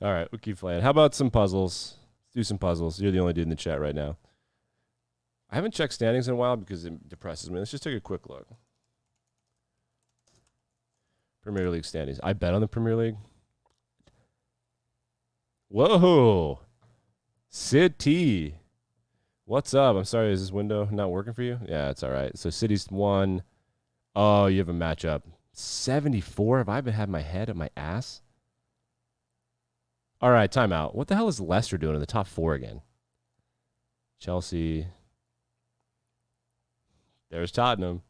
All right, we'll keep playing. How about some puzzles? Let's do some puzzles. You're the only dude in the chat right now. I haven't checked standings in a while because it depresses me. Let's just take a quick look. Premier League standings. I bet on the Premier League. Whoa. City. What's up? I'm sorry, is this window not working for you? Yeah, it's all right. So City's won. Oh, you have a matchup. 74? Have I been had my head at my ass? All right, timeout. What the hell is Leicester doing in the top 4 again? Chelsea. There's Tottenham.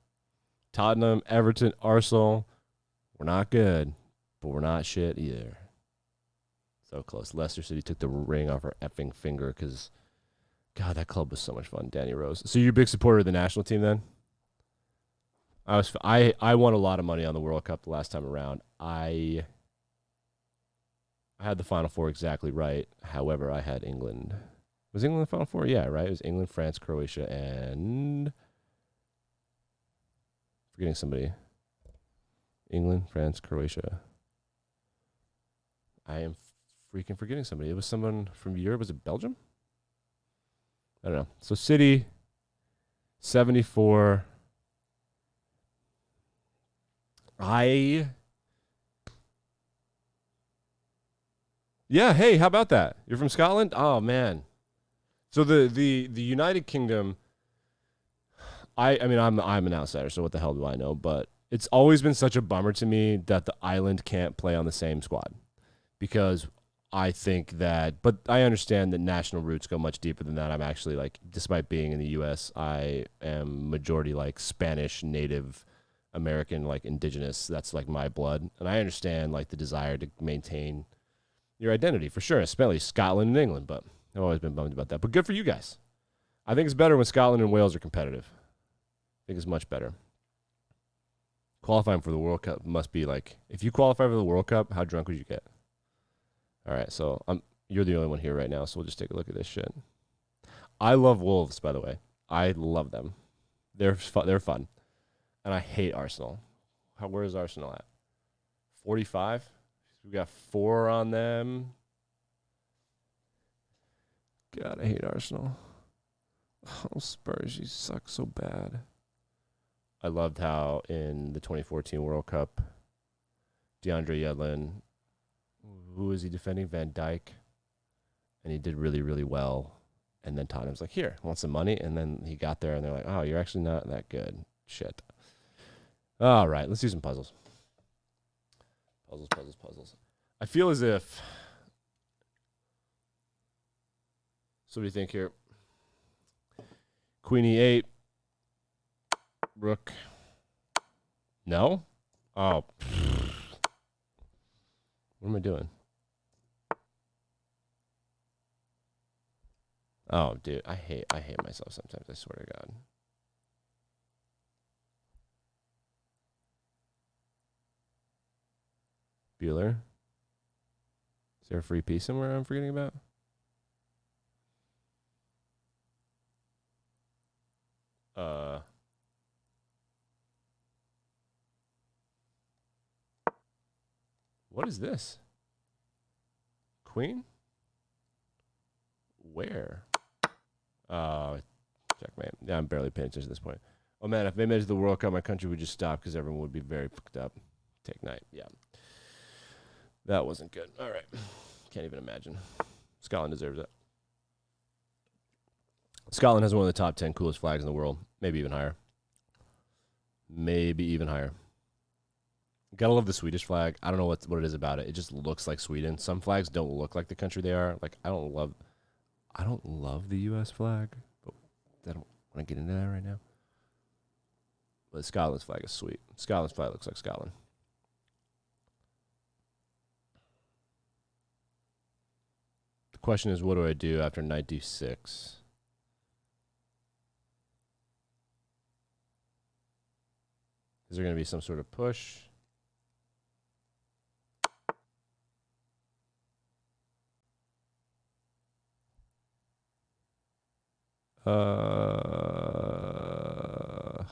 Tottenham, Everton, Arsenal. We're not good, but we're not shit either. So close. Leicester City took the ring off her effing finger because, God, that club was so much fun. Danny Rose. So you're a big supporter of the national team then? I won a lot of money on the World Cup the last time around. I had the Final Four exactly right. However, I had England. Was England the Final Four? Yeah, right. It was England, France, Croatia, and forgetting somebody. England, France, Croatia. I am freaking forgetting somebody. It was someone from Europe. Was it Belgium? I don't know. So City, 74. Yeah, hey, how about that? You're from Scotland? Oh man. So the United Kingdom, I mean I'm an outsider, so what the hell do I know? But it's always been such a bummer to me that the island can't play on the same squad. Because I think that, but I understand that national roots go much deeper than that. I'm actually like, despite being in the US, I am majority like Spanish, Native American, like indigenous. That's like my blood. And I understand like the desire to maintain your identity for sure, especially Scotland and England, but I've always been bummed about that. But good for you guys. I think it's better when Scotland and Wales are competitive. I think it's much better. Qualifying for the World Cup must be like, if you qualify for the World Cup, how drunk would you get? All right, so you're the only one here right now, so we'll just take a look at this shit. I love Wolves, by the way. I love them. They're fun. And I hate Arsenal. Where is Arsenal at? 45? We got 4 on them. God, I hate Arsenal. Oh, Spurs, you suck so bad. I loved how in the 2014 World Cup, DeAndre Yedlin, who is he defending? Van Dijk. And he did really, really well. And then Tottenham's like, here, want some money? And then he got there, and they're like, oh, you're actually not that good. Shit. All right, let's do some puzzles. Puzzles. I feel as if... So what do you think here? Queen E8. Rook. No? Oh. What am I doing? Oh, dude, I hate myself sometimes, I swear to God. Bueller. Is there a free piece somewhere I'm forgetting about? What is this? Queen? Where? Checkmate. Yeah, I'm barely paying attention at this point. Oh man, if they made it to the World Cup, my country would just stop because everyone would be very fucked up. Take night. Yeah. That wasn't good. All right. Can't even imagine. Scotland deserves it. Scotland has one of the top 10 coolest flags in the world. Maybe even higher. Gotta love the Swedish flag. I don't know what it is about it. It just looks like Sweden. Some flags don't look like the country they are. Like I don't love the US flag, but I don't want to get into that right now. But Scotland's flag is sweet. Scotland's flag looks like Scotland. The question is, what do I do after knight d6? Is there going to be some sort of push?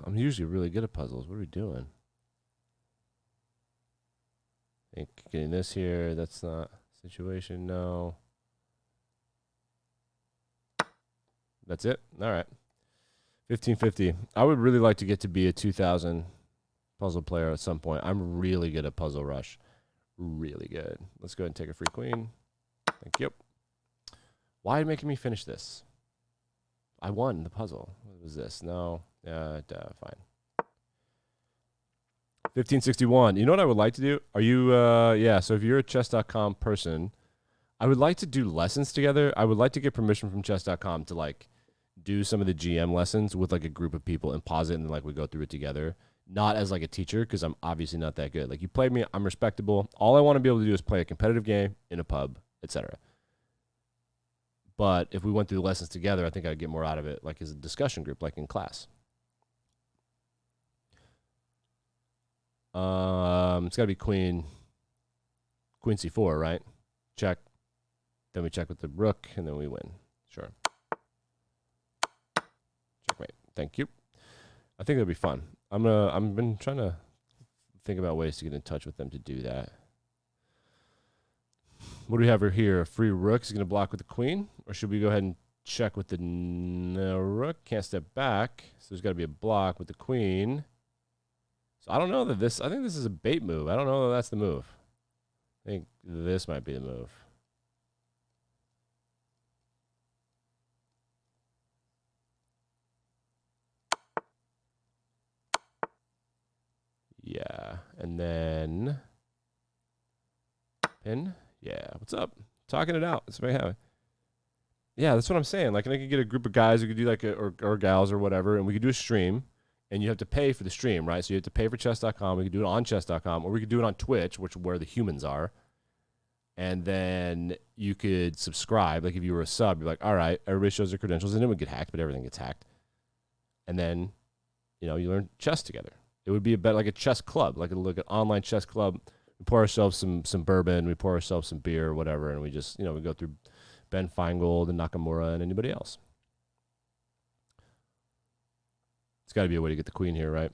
I'm usually really good at puzzles. What are we doing? I think getting this here, that's not situation, no. That's it? All right. 1550. I would really like to get to be a 2000 puzzle player at some point. I'm really good at Puzzle Rush. Really good. Let's go ahead and take a free queen. Thank you. Why are you making me finish this? I won the puzzle. What was this? No. Fine. 1561. You know what I would like to do? Are you, yeah, so if you're a chess.com person, I would like to do lessons together. I would like to get permission from chess.com to, like, do some of the GM lessons with, like, a group of people and pause it and, like, we go through it together. Not as, like, a teacher, because I'm obviously not that good. Like, you played me, I'm respectable. All I want to be able to do is play a competitive game in a pub, etc. But if we went through the lessons together, I think I'd get more out of it, like as a discussion group, like in class. It's got to be queen c4, right? Check. Then we check with the rook, and then we win. Sure. Checkmate. Thank you. I think that'd be fun. I've been trying to think about ways to get in touch with them to do that. What do we have here? A free rook is going to block with the queen, or should we go ahead and check with the rook? Can't step back, so there's got to be a block with the queen. So I don't know that this. I think this is a bait move. I don't know that that's the move. I think this might be the move. Yeah, and then pin. Yeah, what's up? Talking it out. Let's make it happen. Yeah, that's what I'm saying. Like, and I could get a group of guys who could do like or gals or whatever, and we could do a stream, and you have to pay for the stream, right? So you have to pay for chess.com. We could do it on chess.com, or we could do it on Twitch, where the humans are. And then you could subscribe. Like, if you were a sub, you're like, all right, everybody shows their credentials, and it would get hacked, but everything gets hacked. And then, you know, you learn chess together. It would be like a chess club, like an online chess club. We pour ourselves some bourbon, we pour ourselves some beer or whatever, and we just, you know, we go through Ben Feingold and Nakamura and anybody else. It's got to be a way to get the queen here, right?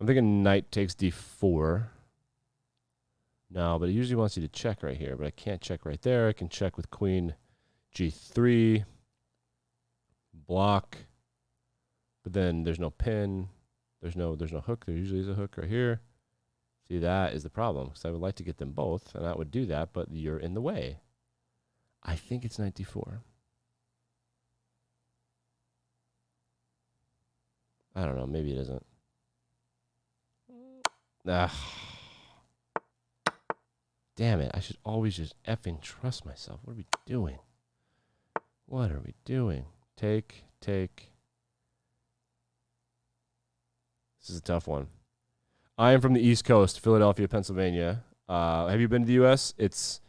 I'm thinking knight takes d4. No, but it usually wants you to check right here, but I can't check right there. I can check with queen g3, block, but then there's no pin, there's no hook. There usually is a hook right here. See, that is the problem, because I would like to get them both, and I would do that, but you're in the way. I think it's knight d4. I don't know, maybe it isn't. Damn it, I should always just effing trust myself. What are we doing? What are we doing? Take. This is a tough one. I am from the East Coast, Philadelphia, Pennsylvania. Have you been to the U.S.? It's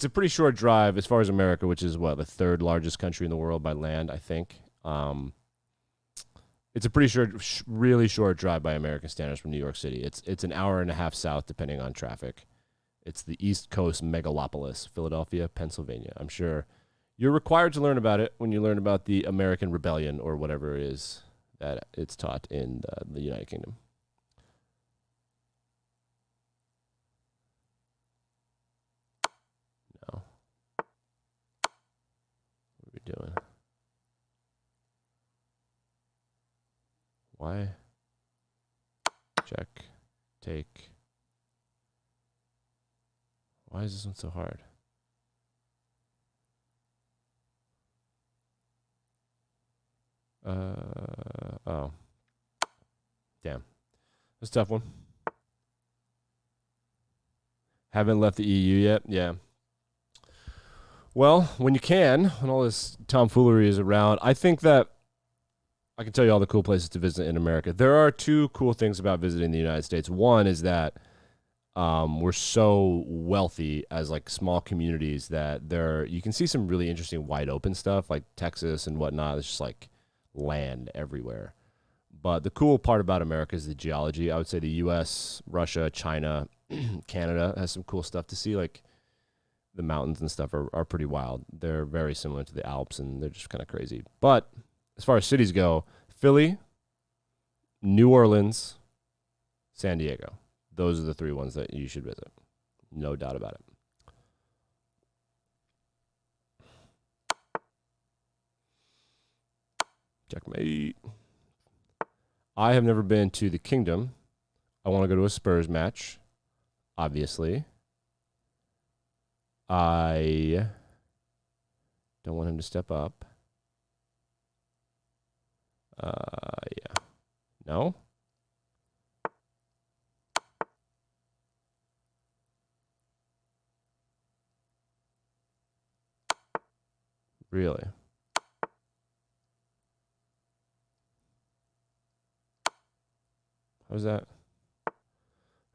a pretty short drive as far as America, which is, what, the third largest country in the world by land, I think. It's a pretty really short drive by American standards from New York City. It's an hour and a half south, depending on traffic. It's the East Coast megalopolis, Philadelphia, Pennsylvania. I'm sure you're required to learn about it when you learn about the American Rebellion or whatever it is that it's taught in the United Kingdom. No. What are we doing? Why? Check. Take. Why is this one so hard? Oh. Damn. That's a tough one. Haven't left the EU yet? Yeah. Well, when you can, when all this tomfoolery is around, I think that I can tell you all the cool places to visit in America. There are two cool things about visiting the United States. One is that we're so wealthy as like small communities that you can see some really interesting wide open stuff like Texas and whatnot. It's just like land everywhere. But the cool part about America is the geology. I would say the U.S., Russia, China, Canada has some cool stuff to see. Like the mountains and stuff are pretty wild. They're very similar to the Alps, and they're just kind of crazy. But as far as cities go, Philly, New Orleans, San Diego. Those are the three ones that you should visit. No doubt about it. Checkmate. I have never been to the Kingdom. I want to go to a Spurs match, obviously. I don't want him to step up. Yeah. No? Really? How's that?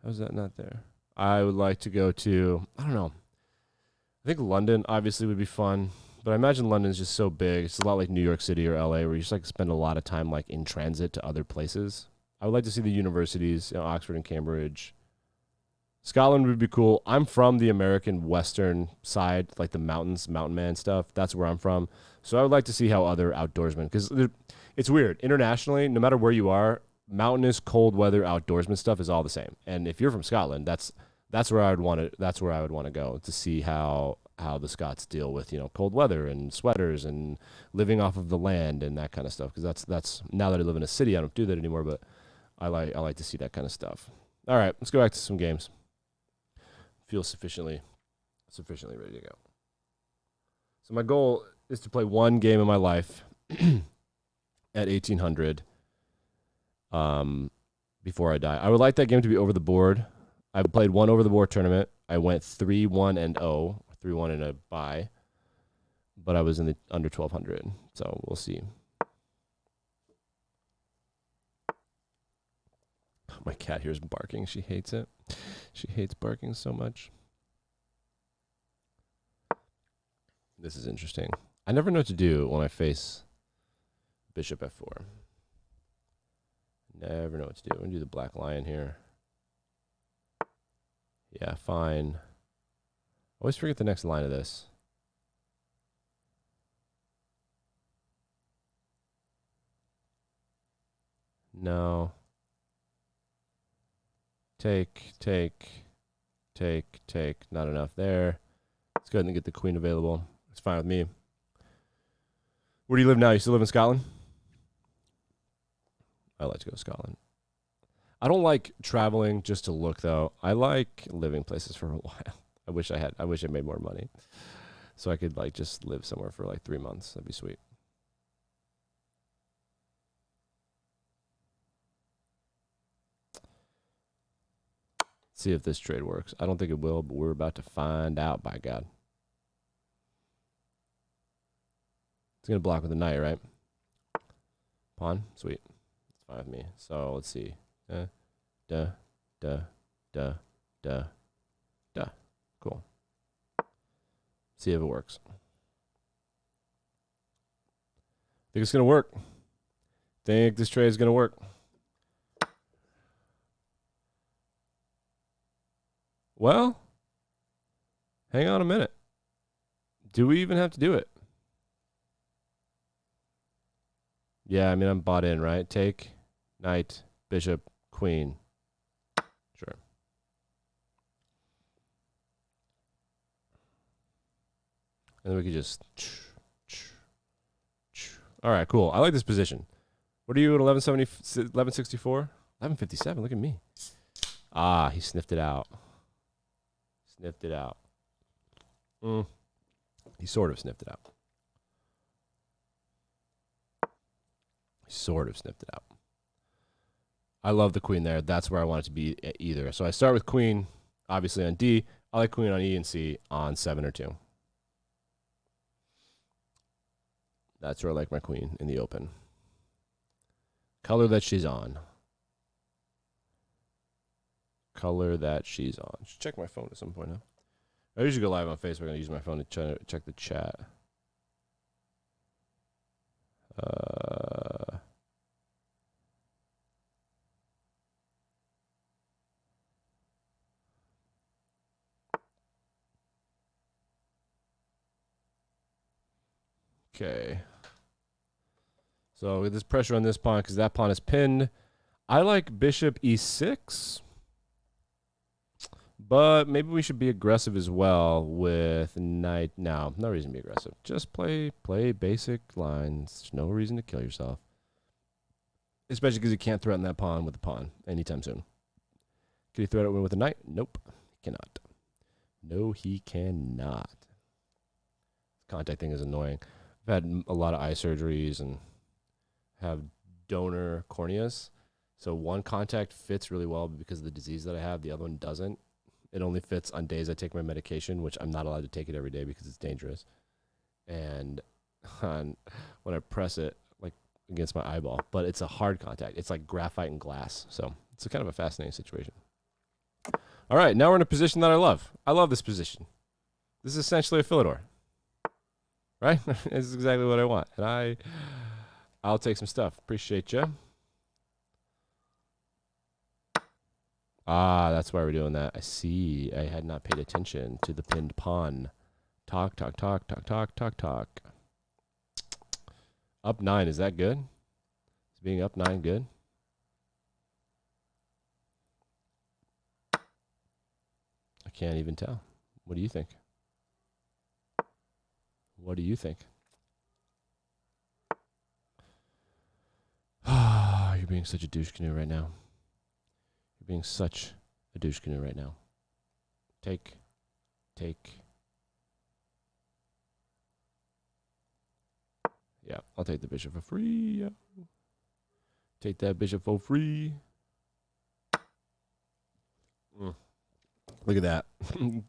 How's that not there? I would like to go to, I don't know. I think London obviously would be fun, but I imagine London's just so big. It's a lot like New York City or LA where you just like spend a lot of time like in transit to other places. I would like to see the universities, Oxford and Cambridge. Scotland would be cool. I'm from the American western side, like the mountains, mountain man stuff. That's where I'm from. So I would like to see how other outdoorsmen, because it's weird. Internationally, no matter where you are, mountainous, cold weather, outdoorsman stuff is all the same. And if you're from Scotland, that's where I would want to. That's where I would want to go to see how the Scots deal with cold weather and sweaters and living off of the land and that kind of stuff. Because that's now that I live in a city, I don't do that anymore. But I like to see that kind of stuff. All right, let's go back to some games. Feel sufficiently ready to go. So my goal is to play one game in my life at 1800 before I die. I would like that game to be over the board. I played one over the board tournament. I went 3-1 and 0, 3-1 and a bye, but I was in the under 1200. So we'll see. My cat here's barking. She hates it. She hates barking so much. This is interesting. I never know what to do when I face bishop f4. Never know what to do. I'm going to do the black lion here. Yeah, fine. Always forget the next line of this. No. Take. Not enough there. Let's go ahead and get the queen available. It's fine with me. Where do you live now? You still live in Scotland? I like to go to Scotland. I don't like traveling just to look, though. I like living places for a while. I wish I made more money, so I could like just live somewhere for like 3 months. That'd be sweet. See if this trade works. I don't think it will, but we're about to find out, by God. It's going to block with a knight, right? Pawn? Sweet. It's fine with me. So let's see. Duh. Cool. See if it works. Think it's going to work. Think this trade is going to work. Well, hang on a minute. Do we even have to do it? Yeah, I mean, I'm bought in, right? Take, knight, bishop, queen. Sure. And then we could just... All right, cool. I like this position. What are you at 1164? 1157, look at me. Ah, he sniffed it out. Sniffed it out. He sort of sniffed it out. He sort of sniffed it out. I love the queen there. That's where I want it to be either. So I start with queen, obviously, on D. I like queen on E and C on 7 or 2. That's where I like my queen in the open. Color that she's on. Color that she's on. Should check my phone at some point, huh? I usually go live on Facebook and I use my phone to check the chat. Okay. So with this pressure on this pawn, because that pawn is pinned, I like bishop e6. But maybe we should be aggressive as well with knight. No reason to be aggressive. Just play basic lines. There's no reason to kill yourself. Especially because you can't threaten that pawn with a pawn anytime soon. Can he threaten it with a knight? Nope. He cannot. No, he cannot. Contact thing is annoying. I've had a lot of eye surgeries and have donor corneas. So one contact fits really well because of the disease that I have. The other one doesn't. It only fits on days I take my medication, which I'm not allowed to take it every day because it's dangerous. And when I press it, like against my eyeball, but it's a hard contact. It's like graphite and glass. So it's a kind of a fascinating situation. All right, now we're in a position that I love. I love this position. This is essentially a Philidor, right? This is exactly what I want. And I'll take some stuff. Appreciate you. Ah, that's why we're doing that. I see. I had not paid attention to the pinned pawn. Talk. Up 9, is that good? Is being up 9 good? I can't even tell. What do you think? What do you think? Ah, you're being such a douche canoe right now. You're being such a douche canoe right now. Take. Yeah, I'll take the bishop for free. Yeah. Take that bishop for free. Look at that.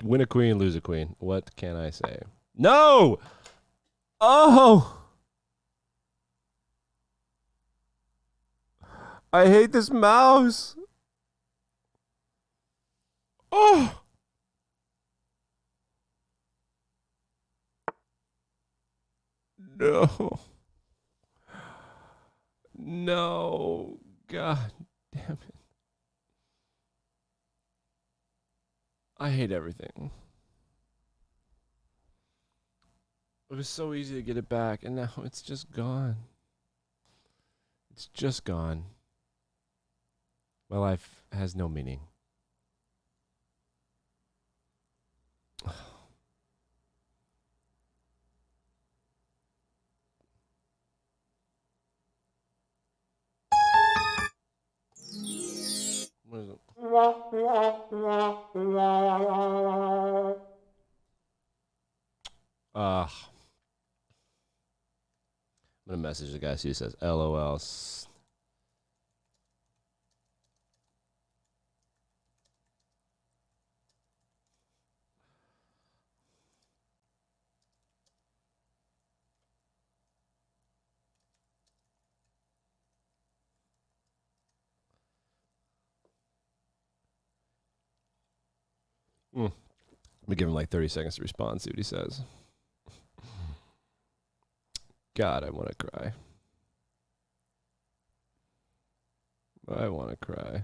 Win a queen, lose a queen. What can I say? No! Oh! I hate this mouse. Oh! No. No. God damn it. I hate everything. It was so easy to get it back, and now it's just gone. It's just gone. My life has no meaning. What is it? I'm gonna message the guy who says LOL. We give him like 30 seconds to respond, see what he says. God, I want to cry. I want to cry.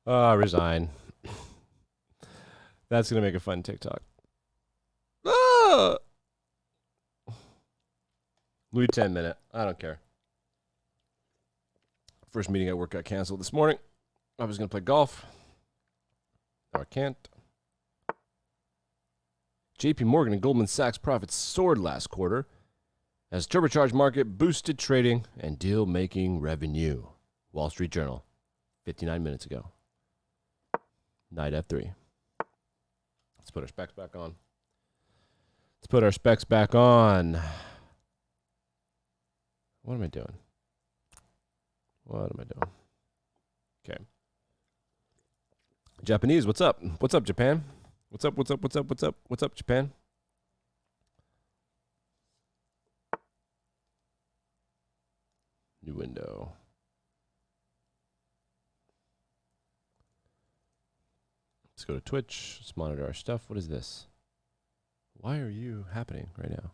Resign. That's going to make a fun TikTok. Louis 10 minute. I don't care. First meeting at work got canceled this morning. I was going to play golf. Now I can't. JP Morgan and Goldman Sachs profits soared last quarter as turbocharged market boosted trading and deal-making revenue. Wall Street Journal, 59 minutes ago. Knight F3. Let's put our specs back on. What am I doing? Okay. Japanese, what's up? What's up, Japan? What's up, what's up, what's up, what's up, what's up, Japan? New window. Let's go to Twitch. Let's monitor our stuff. What is this? Why are you happening right now?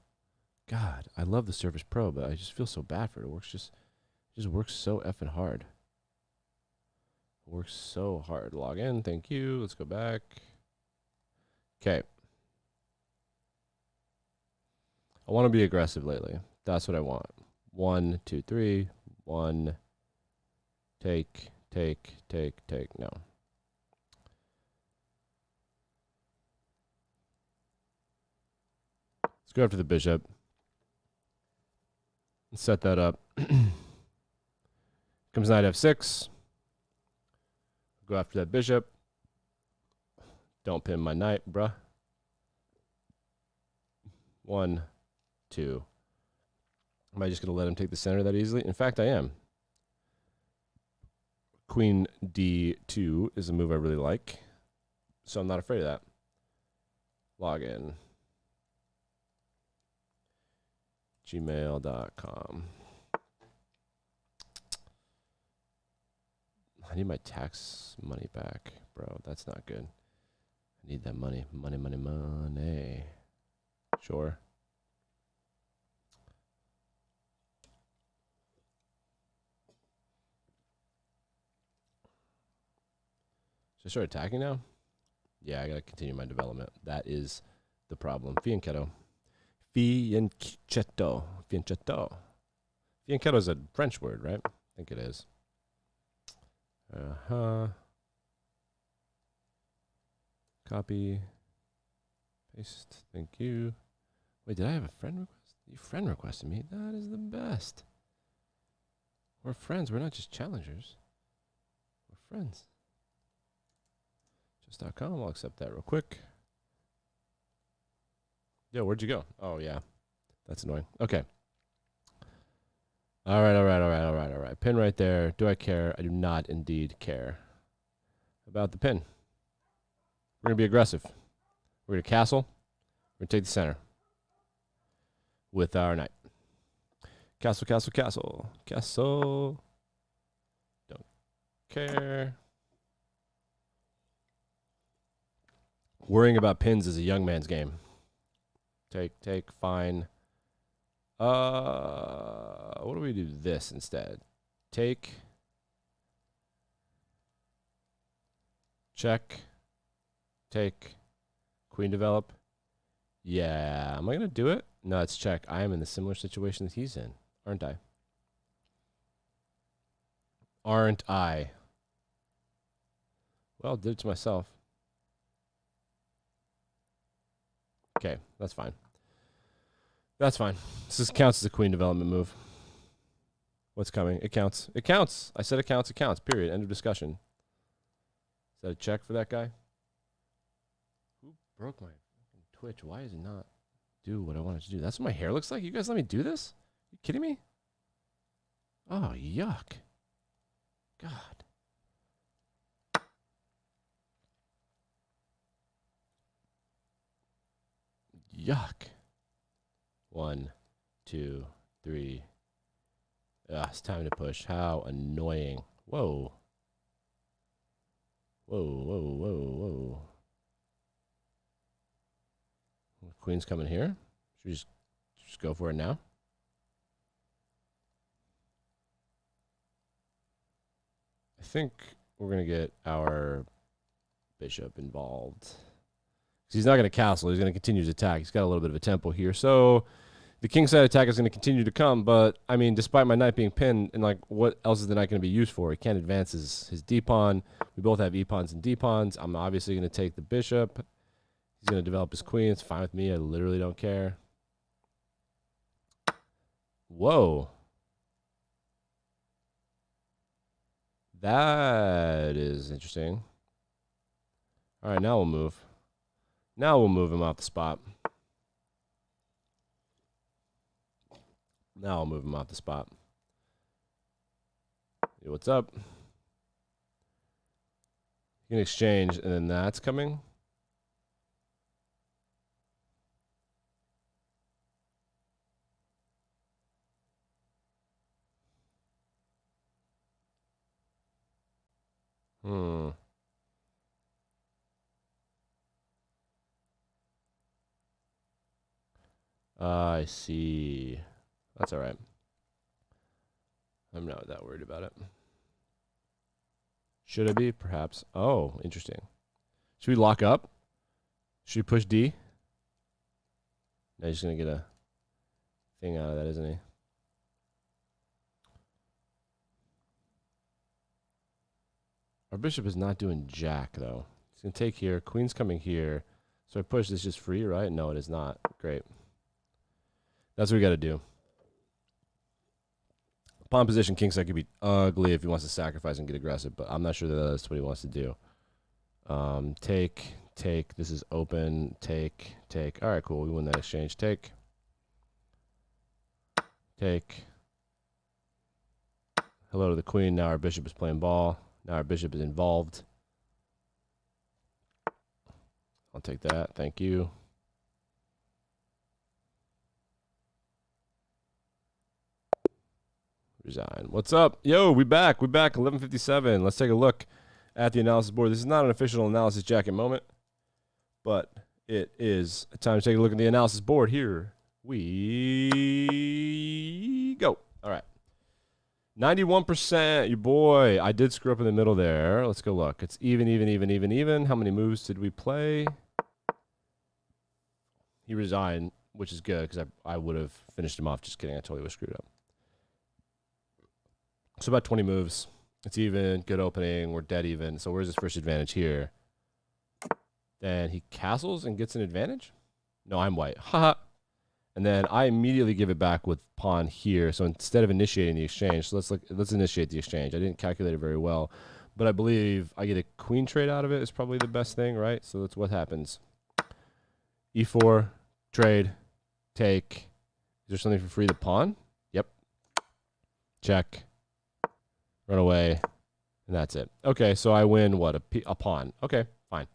God, I love the Surface Pro, but I just feel so bad for it. It just works so effing hard. It works so hard. Log in. Thank you. Let's go back. Okay. I want to be aggressive lately. That's what I want. 1, 2, 3. 1. Take. No. Let's go after the bishop. Set that up. Comes knight f6. Go after that bishop. Don't pin my knight, bruh. 1, 2. Am I just going to let him take the center that easily? In fact, I am. Queen d2 is a move I really like. So I'm not afraid of that. Log in. gmail.com. I need my tax money back, bro. That's not good. I need that money. Money. Sure. Should I start attacking now? Yeah, I gotta continue my development. That is the problem. Fianchetto. Fianchetto is a French word, right? I think it is. Copy. Paste. Thank you. Wait, did I have a friend request? You friend requested me. That is the best. We're friends. We're not just challengers. We're friends. Just.com. I'll accept that real quick. Yeah, where'd you go? Oh, yeah. That's annoying. Okay. All right. Pin right there. Do I care? I do not indeed care about the pin. We're going to be aggressive. We're going to castle. We're going to take the center with our knight. Castle. Don't care. Worrying about pins is a young man's game. Take, fine. What do we do this instead? Take. Check. Take. Queen develop. Yeah. Am I going to do it? No, it's check. I am in the similar situation that he's in, aren't I? Aren't I? Well, did it to myself. Okay, that's fine. That's fine. This counts as a queen development move. What's coming? It counts. It counts. I said it counts. It counts. Period. End of discussion. Is that a check for that guy? Who broke my Twitch? Why does it not do what I wanted to do? That's what my hair looks like? You guys let me do this? You kidding me? Oh, yuck. God. Yuck. 1, 2, 3. It's time to push. How annoying. Whoa. Queen's coming here. Should we just go for it now? I think we're going to get our bishop involved. He's not going to castle. He's going to continue to attack. He's got a little bit of a tempo here. So the kingside attack is going to continue to come. But, I mean, despite my knight being pinned, and, like, what else is the knight going to be used for? He can't advance his d-pawn. We both have e-pawns and d-pawns. I'm obviously going to take the bishop. He's going to develop his queen. It's fine with me. I literally don't care. Whoa. That is interesting. All right, now we'll move. Now we'll move him off the spot. Now I'll move him off the spot. Hey, what's up? You can exchange, and then that's coming. I see. That's all right. I'm not that worried about it. Should I be? Perhaps. Oh, interesting. Should we lock up? Should we push D? No, he's going to get a thing out of that, isn't he? Our bishop is not doing jack, though. He's going to take here. Queen's coming here. So I push this just free, right? No, it is not. Great. That's what we got to do. Pawn position, kingside could be ugly if he wants to sacrifice and get aggressive, but I'm not sure that that's what he wants to do. Take. This is open. Take. All right, cool. We win that exchange. Take. Hello to the queen. Now our bishop is playing ball. Now our bishop is involved. I'll take that. Thank you. Resign. What's up? Yo, we back. 11:57. Let's take a look at the analysis board. This is not an official analysis jacket moment, but it is time to take a look at the analysis board. Here we go. All right. 91%. Your boy. I did screw up in the middle there. Let's go look. It's even. How many moves did we play? He resigned, which is good because I would have finished him off. Just kidding. I totally was screwed up. So about 20 moves. It's even. Good opening. We're dead even. So where's his first advantage here? Then he castles and gets an advantage? No, I'm white. Haha. And then I immediately give it back with pawn here. So instead of initiating the exchange, so let's initiate the exchange. I didn't calculate it very well, but I believe I get a queen trade out of it is probably the best thing, right? So that's what happens. E4, trade, take. Is there something for free? The pawn? Yep. Check. Run away. And that's it. Okay, so I win what? A pawn. Okay, fine.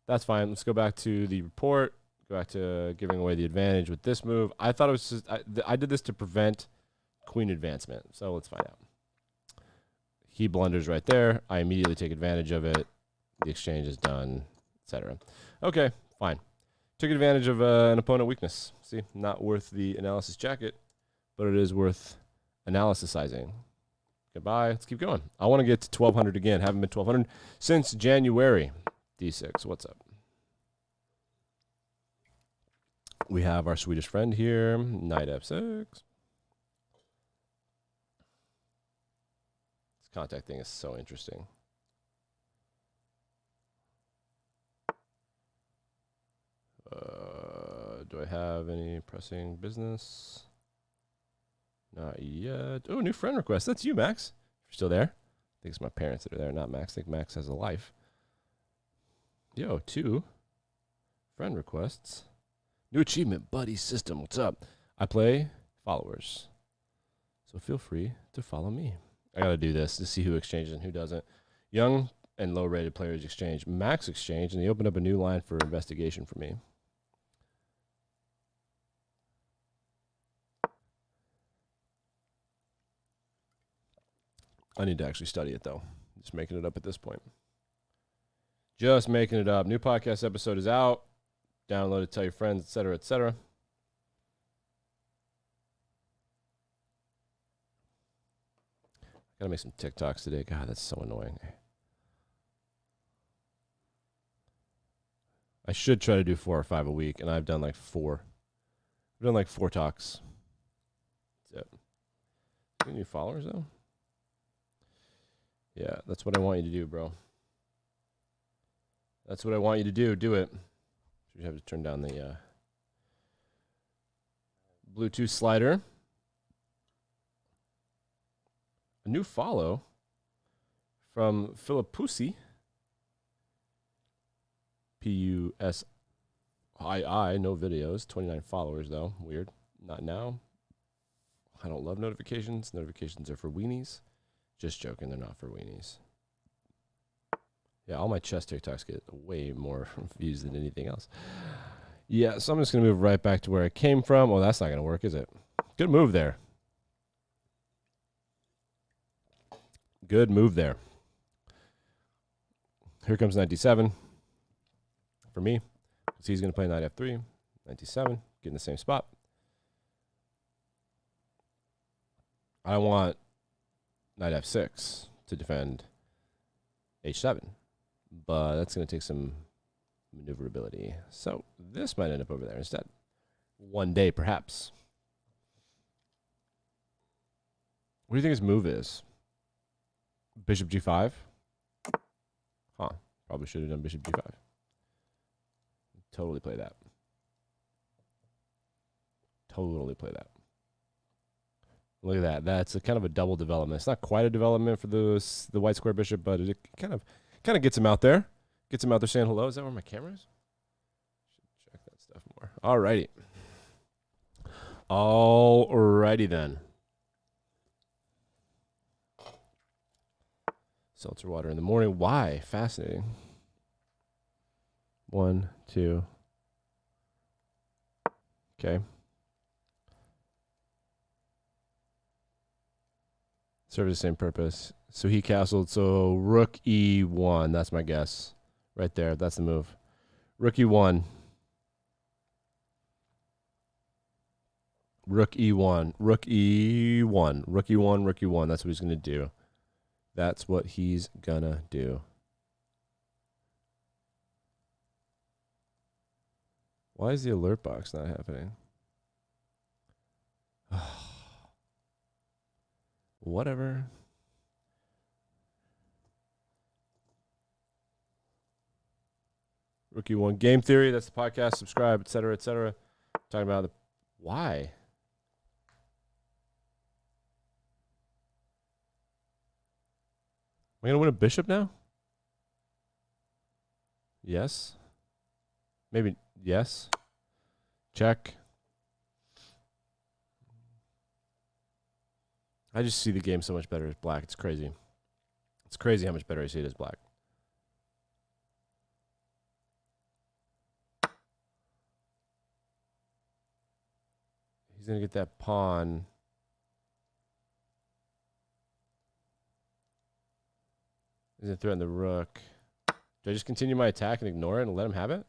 That's fine. Let's go back to the report. Go back to giving away the advantage with this move. I thought it was just, I did this to prevent queen advancement. So let's find out. He blunders right there. I immediately take advantage of it. The exchange is done, etc. Okay, fine. Took advantage of an opponent weakness. See, not worth the analysis jacket, but it is worth analysisizing. Goodbye. Let's keep going. I want to get to 1200 again. Haven't been 1200 since January. D6. What's up? We have our Swedish friend here. Knight F6. This contact thing is so interesting. Do I have any pressing business? Not yet. Oh, new friend request. That's you, Max. You're still there? I think it's my parents that are there, not Max. I think Max has a life. Yo, 2 friend requests. New achievement, buddy system. What's up? I play followers. So feel free to follow me. I got to do this to see who exchanges and who doesn't. Young and low-rated players exchange. Max exchange, and they opened up a new line for investigation for me. I need to actually study it, though. Just making it up at this point. Just making it up. New podcast episode is out. Download it, tell your friends, etc., etc. Gotta make some TikToks today. God, that's so annoying. I should try to do 4 or 5 a week, and I've done like 4. I've done like 4 talks. That's it. Any new followers, though? Yeah, that's what I want you to do, bro. That's what I want you to do. Do it. You have to turn down the Bluetooth slider. A new follow from Philippusi. Pusii. No videos. 29 followers, though. Weird. Not now. I don't love notifications. Notifications are for weenies. Just joking. They're not for weenies. Yeah, all my chess TikToks get way more views than anything else. Yeah, so I'm just going to move right back to where I came from. Oh, that's not going to work, is it? Good move there. Good move there. Here comes 97 for me. So he's going to play knight f3, 97, get in the same spot. I want knight f6 to defend h7, but that's going to take some maneuverability. So this might end up over there instead. One day, perhaps. What do you think his move is? Bishop g5? Huh. Probably should have done bishop g5. Totally play that. Totally play that. Look at that. That's a kind of a double development. It's not quite a development for the white square bishop, but it kind of gets him out there. Gets him out there saying hello. Is that where my camera is? Should check that stuff more. Alrighty. Alrighty then. Seltzer water in the morning. Why? Fascinating. 1, 2. Okay. Serves the same purpose. So he castled. So rook e1. That's my guess. Right there. That's the move. Rook e1. Rook e1. Rook e1. Rook e1. Rook e1. That's what he's going to do. That's what he's going to do. Why is the alert box not happening? Whatever. Rookie One Game Theory. That's the podcast. Subscribe, etc., etc. Talking about the why. Am I gonna win a bishop now? Yes. Maybe yes. Check. I just see the game so much better as black. It's crazy. It's crazy how much better I see it as black. He's going to get that pawn. He's going to threaten the rook. Do I just continue my attack and ignore it and let him have it?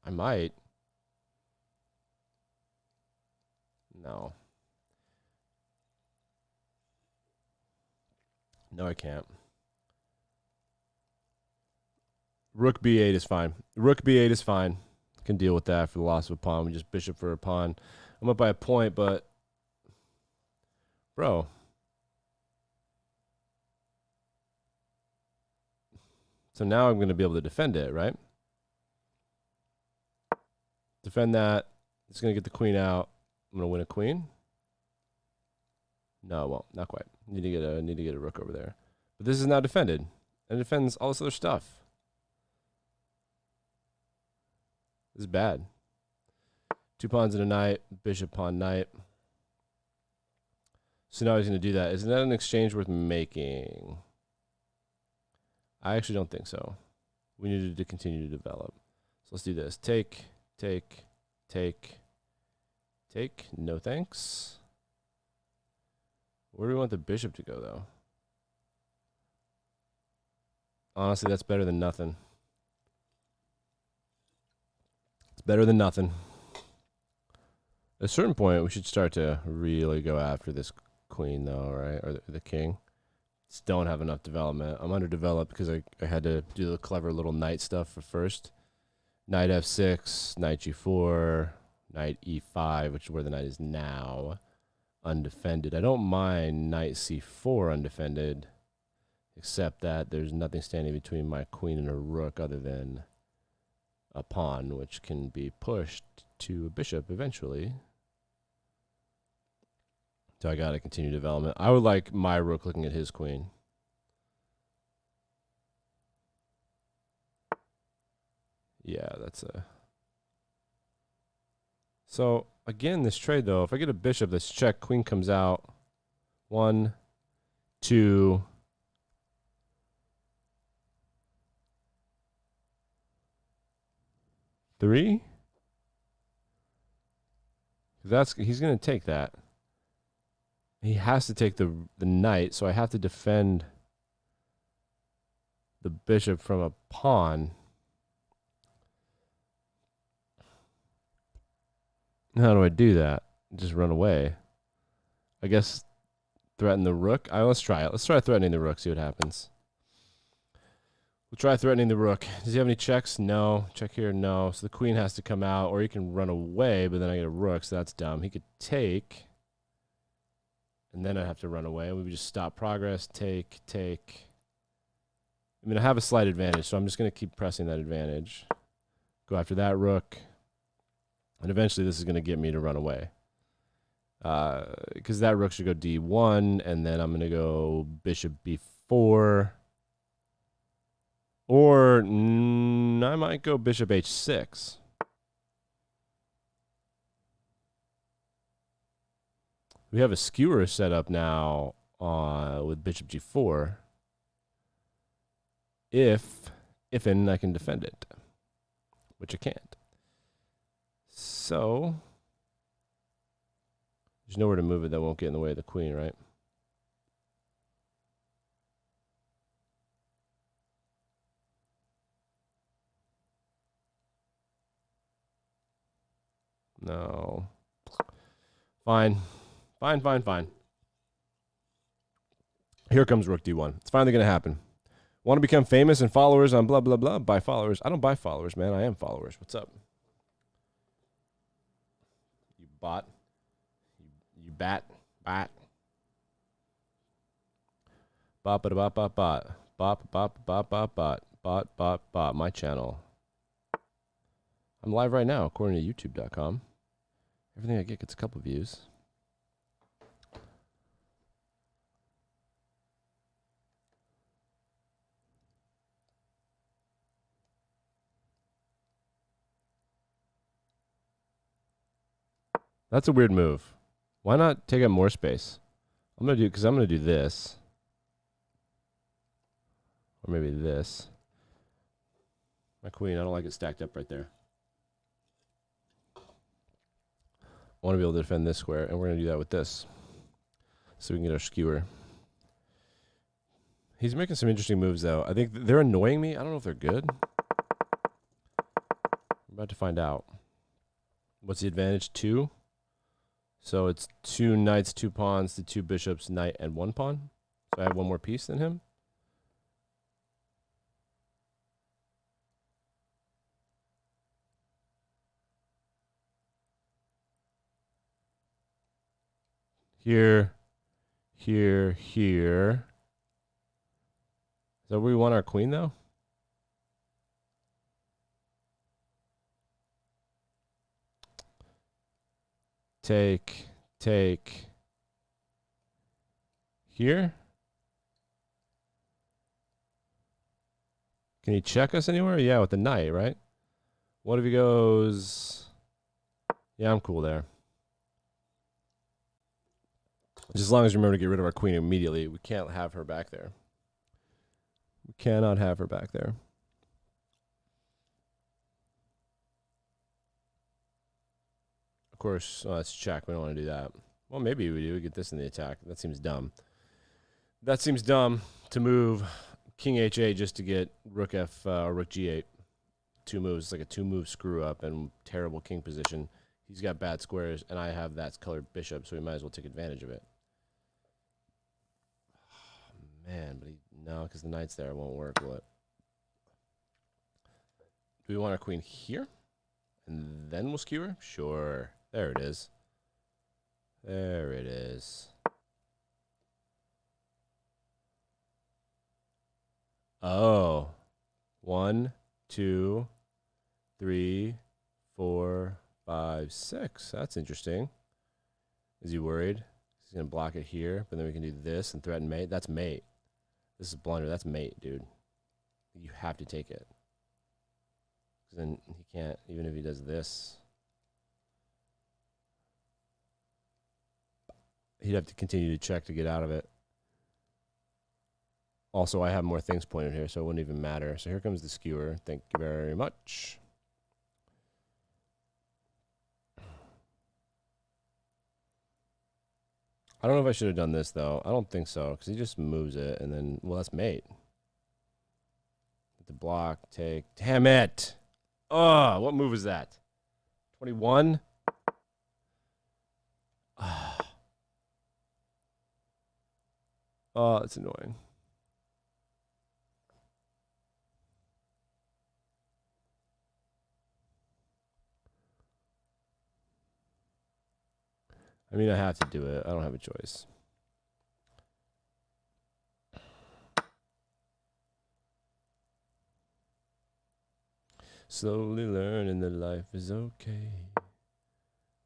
I might. No. No, I can't. Rook b8 is fine. Rook b8 is fine. Can deal with that for the loss of a pawn. We just bishop for a pawn. I'm up by a point, but... Bro. So now I'm going to be able to defend it, right? Defend that. It's going to get the queen out. I'm going to win a queen. No, well, not quite. Need to get a rook over there. But this is now defended. And it defends all this other stuff. This is bad. 2 pawns and a knight. Bishop, pawn, knight. So now he's going to do that. Isn't that an exchange worth making? I actually don't think so. We needed to continue to develop. So let's do this. Take, take, take, take. No thanks. Where do we want the bishop to go, though? Honestly, that's better than nothing. It's better than nothing. At a certain point, we should start to really go after this queen, though, right? Or the king. Just don't have enough development. I'm underdeveloped because I had to do the clever little knight stuff for first. Knight f6, knight g4, knight e5, which is where the knight is now. Undefended. I don't mind knight c4 undefended, except that there's nothing standing between my queen and a rook other than a pawn, which can be pushed to a bishop eventually. So I got to continue development. I would like my rook looking at his queen. Yeah, that's a... So, again, this trade, though, if I get a bishop, this check, queen comes out. 1, 2. 3? He's going to take that. He has to take the knight, so I have to defend the bishop from a pawn. How do I do that? Just run away. I guess threaten the rook. Let's try it. Let's try threatening the rook, see what happens. We'll try threatening the rook. Does he have any checks? No. Check here? No. So the queen has to come out, or he can run away, but then I get a rook, so that's dumb. He could take, and then I have to run away. We would just stop progress, take. I mean, I have a slight advantage, so I'm just going to keep pressing that advantage. Go after that rook. And eventually this is going to get me to run away. Because that rook should go d1, and then I'm going to go bishop b4. Or I might go bishop h6. We have a skewer set up now with bishop g4. If I can defend it, which I can't. So there's nowhere to move it that won't get in the way of the queen, right? No. Fine. Here comes rook d1. It's finally going to happen. Want to become famous and followers on blah, blah, blah? Buy followers. I don't buy followers, man. I am followers. What's up? You bot. You bat. Bot. Bot, bot, bot, bot, bot. Bot, bot, bot, bot, bot. Bot, bot, bot. My channel. I'm live right now, according to YouTube.com. Everything I get gets a couple views. That's a weird move. Why not take up more space? I'm gonna do this. Or maybe this. My queen, I don't like it stacked up right there. I want to be able to defend this square, and we're going to do that with this. So we can get our skewer. He's making some interesting moves, though. I think they're annoying me. I don't know if they're good. I'm about to find out. What's the advantage? 2. So it's 2 knights, 2 pawns to 2 bishops, knight, and 1 pawn. So I have 1 more piece than him. Here. Is that where we want our queen, though? Take. Here? Can he check us anywhere? Yeah, with the knight, right? What if he goes... Yeah, I'm cool there. Just as long as we remember to get rid of our queen immediately. We can't have her back there. We cannot have her back there. Of course, let's check. We don't want to do that. Well, maybe we do. We get this in the attack. That seems dumb. That seems dumb to move king h8 just to get rook f or rook g8. 2 moves. It's like a 2-move screw up and terrible king position. He's got bad squares, and I have that colored bishop, so we might as well take advantage of it. Man, but no, because the knight's there, it won't work, will it? Do we want our queen here? And then we'll skewer? Sure. There it is. There it is. Oh. 1, 2, 3, 4, 5, 6. That's interesting. Is he worried? He's going to block it here, but then we can do this and threaten mate. That's mate. This is blunder. That's mate, dude. You have to take it. Because then he can't, even if he does this. He'd have to continue to check to get out of it. Also, I have more things pointed here, so it wouldn't even matter. So here comes the skewer. Thank you very much. I don't know if I should have done this, though. I don't think so, because he just moves it, and then, well, that's mate. The block, take. Damn it! Oh, what move is that? 21? Oh, it's annoying. I mean, I have to do it. I don't have a choice. Slowly learning that life is okay.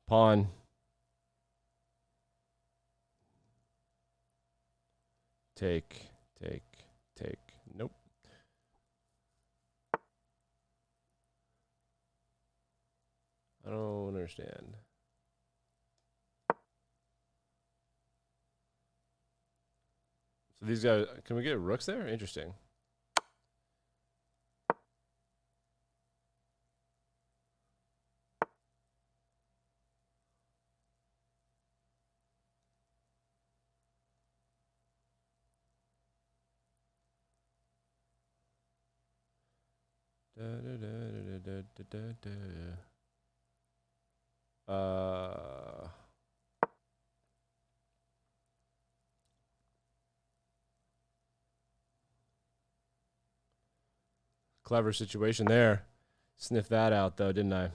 Pawn. Take. Nope. I don't understand. So these guys, can we get rooks there? Interesting. Clever situation there. Sniffed that out, though, didn't I?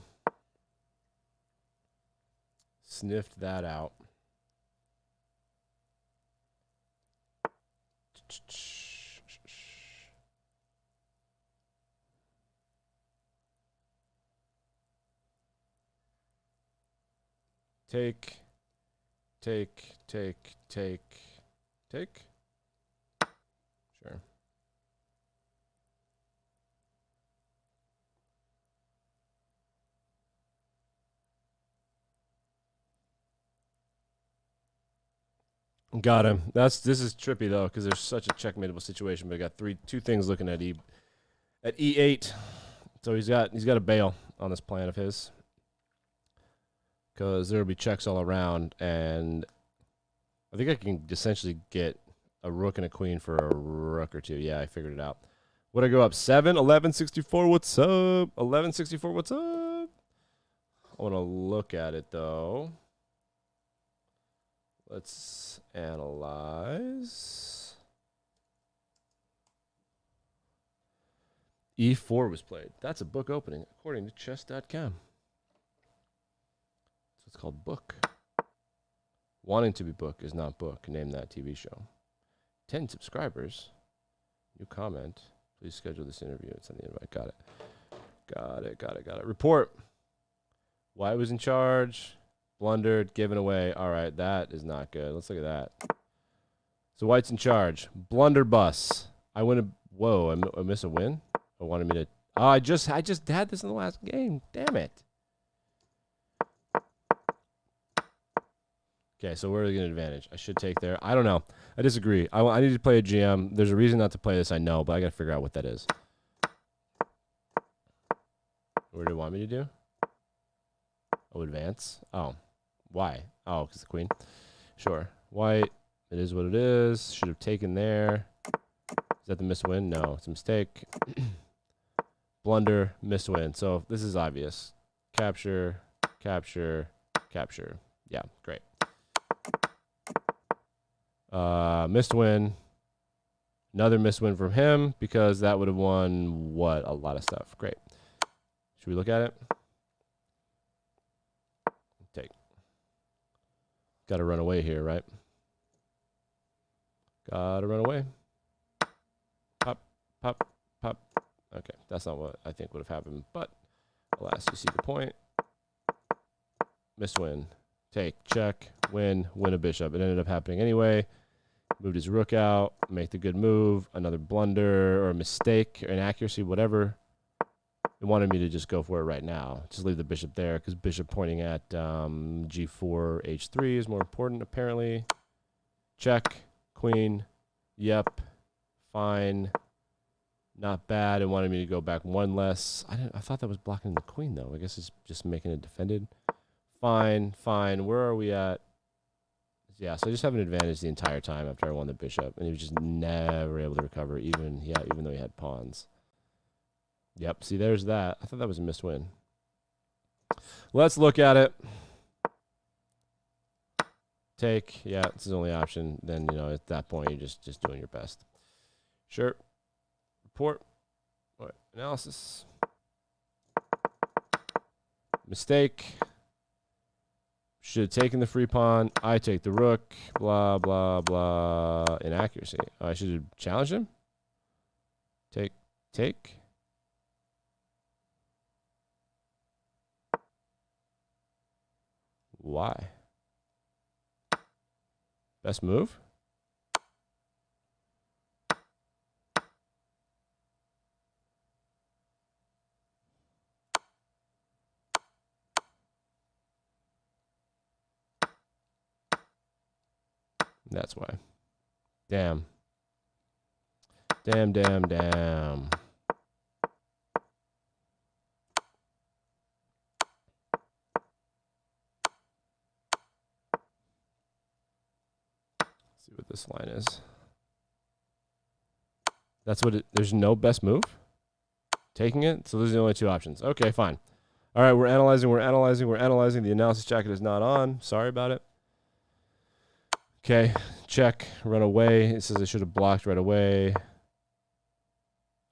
Sniffed that out. Take. Sure. Got him. This is trippy though, because there's such a checkmateable situation. But I got two things looking at E8. So he's got a bail on this plan of his, because there'll be checks all around, and I think I can essentially get a rook and a queen for a rook or two. Yeah, I figured it out. Would I go up 7? 1164, what's up? 1164, what's up? I want to look at it, though. Let's analyze. E4 was played. That's a book opening, according to chess.com. So it's called book. Wanting to be book is not book. Name that TV show. 10 subscribers. New comment. Please schedule this interview. It's on the invite. Got it. Report. White was in charge. Blundered. Given away. All right. That is not good. Let's look at that. So White's in charge. Blunderbuss. I win a... Whoa. I miss a win? I wanted me to... Oh, I just had this in the last game. Damn it. Okay, so where are they going to advantage? I should take there. I don't know. I disagree. I need to play a GM. There's a reason not to play this, I know, but I got to figure out what that is. What do you want me to do? Oh, advance? Oh. Why? Oh, because the queen. Sure. White. It is what it is. Should have taken there. Is that the miss win? No, it's a mistake. Blunder, miss win. So this is obvious. Capture, capture, capture. Yeah, great. Missed win. Another missed win from him, because that would have won, what? A lot of stuff. Great. Should we look at it? Take. Got to run away here, right? Got to run away. Pop, pop, pop. Okay, that's not what I think would have happened, but alas, you see the point. Miss win. Take, check, win a bishop. It ended up happening anyway. Moved his rook out, make the good move, another blunder or a mistake, or inaccuracy, whatever. It wanted me to just go for it right now. Just leave the bishop there, because bishop pointing at g4, h3 is more important, apparently. Check, queen, yep, fine, not bad. It wanted me to go back one less. I thought that was blocking the queen, though. I guess it's just making it defended. Fine. Where are we at? Yeah, so I just have an advantage the entire time after I won the bishop, and he was just never able to recover, even though he had pawns. Yep, see, there's that. I thought that was a missed win. Let's look at it. Take, yeah, it's his only option. Then, at that point, you're just doing your best. Sure. Report. What? Analysis. Mistake. Should have taken the free pawn. I take the rook. Blah, blah, blah. Inaccuracy. I should have challenged him. Take. Why? Best move? That's why. Damn. Damn. See what this line is. That's what it, there's no best move? Taking it? So those are the only two options. Okay, fine. All right, we're analyzing. The analysis jacket is not on. Sorry about it. Okay, check, run away. It says I should have blocked right away.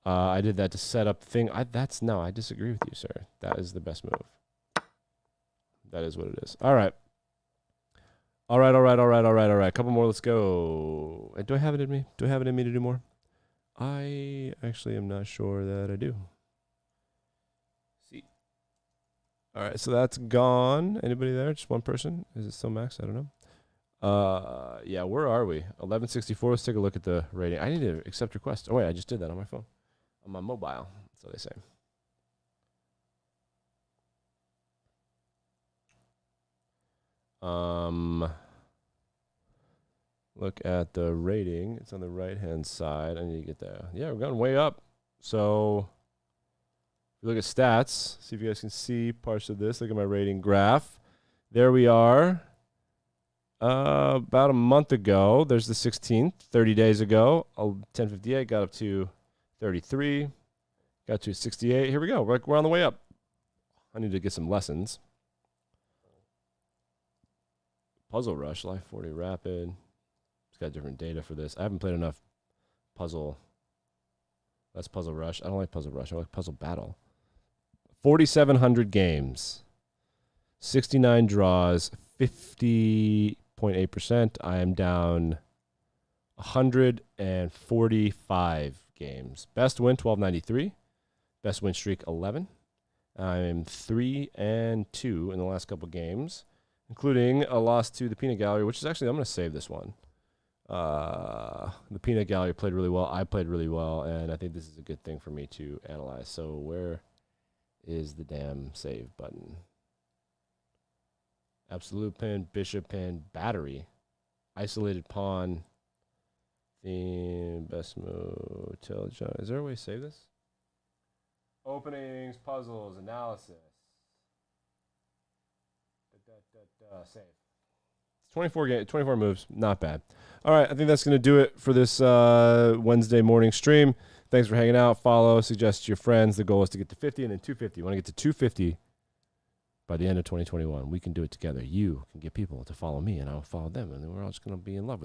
I did that to set up the thing. I disagree with you, sir. That is the best move. That is what it is. All right. All right. Couple more. Let's go. Do I have it in me? Do I have it in me to do more? I actually am not sure that I do. See. All right, so that's gone. Anybody there? Just one person? Is it still max? I don't know. Yeah, where are we? 1164. Let's take a look at the rating. I need to accept requests. Oh, wait, I just did that on my phone. On my mobile. That's what they say. Look at the rating. It's on the right-hand side. I need to get there. Yeah, we're going way up. So, if you look at stats, see if you guys can see parts of this. Look at my rating graph. There we are. About a month ago, there's the 16th. 30 days ago, 1058 got up to 33. Got to 68. Here we go. We're on the way up. I need to get some lessons. Puzzle Rush, Life 40 Rapid. It's got different data for this. I haven't played enough Puzzle. That's Puzzle Rush. I don't like Puzzle Rush. I like Puzzle Battle. 4,700 games. 69 draws. 50.8%. I am down 145 games. Best win, 1293. Best win streak, 11. I'm 3-2 in the last couple games, including a loss to the Peanut Gallery, which is actually, I'm going to save this one. The Peanut Gallery played really well. I played really well, and I think this is a good thing for me to analyze. So where is the damn save button? Absolute pin, bishop pin, battery, isolated pawn, theme, best move, is there a way to save this? Openings, puzzles, analysis. Save. It's 24 moves. Not bad. All right, I think that's going to do it for this Wednesday morning stream. Thanks for hanging out. Follow, suggest to your friends. The goal is to get to 50 and then 250. You want to get to 250 by the end of 2021. We can do it together. You can get people to follow me, and I'll follow them, and then we're all just going to be in love with it.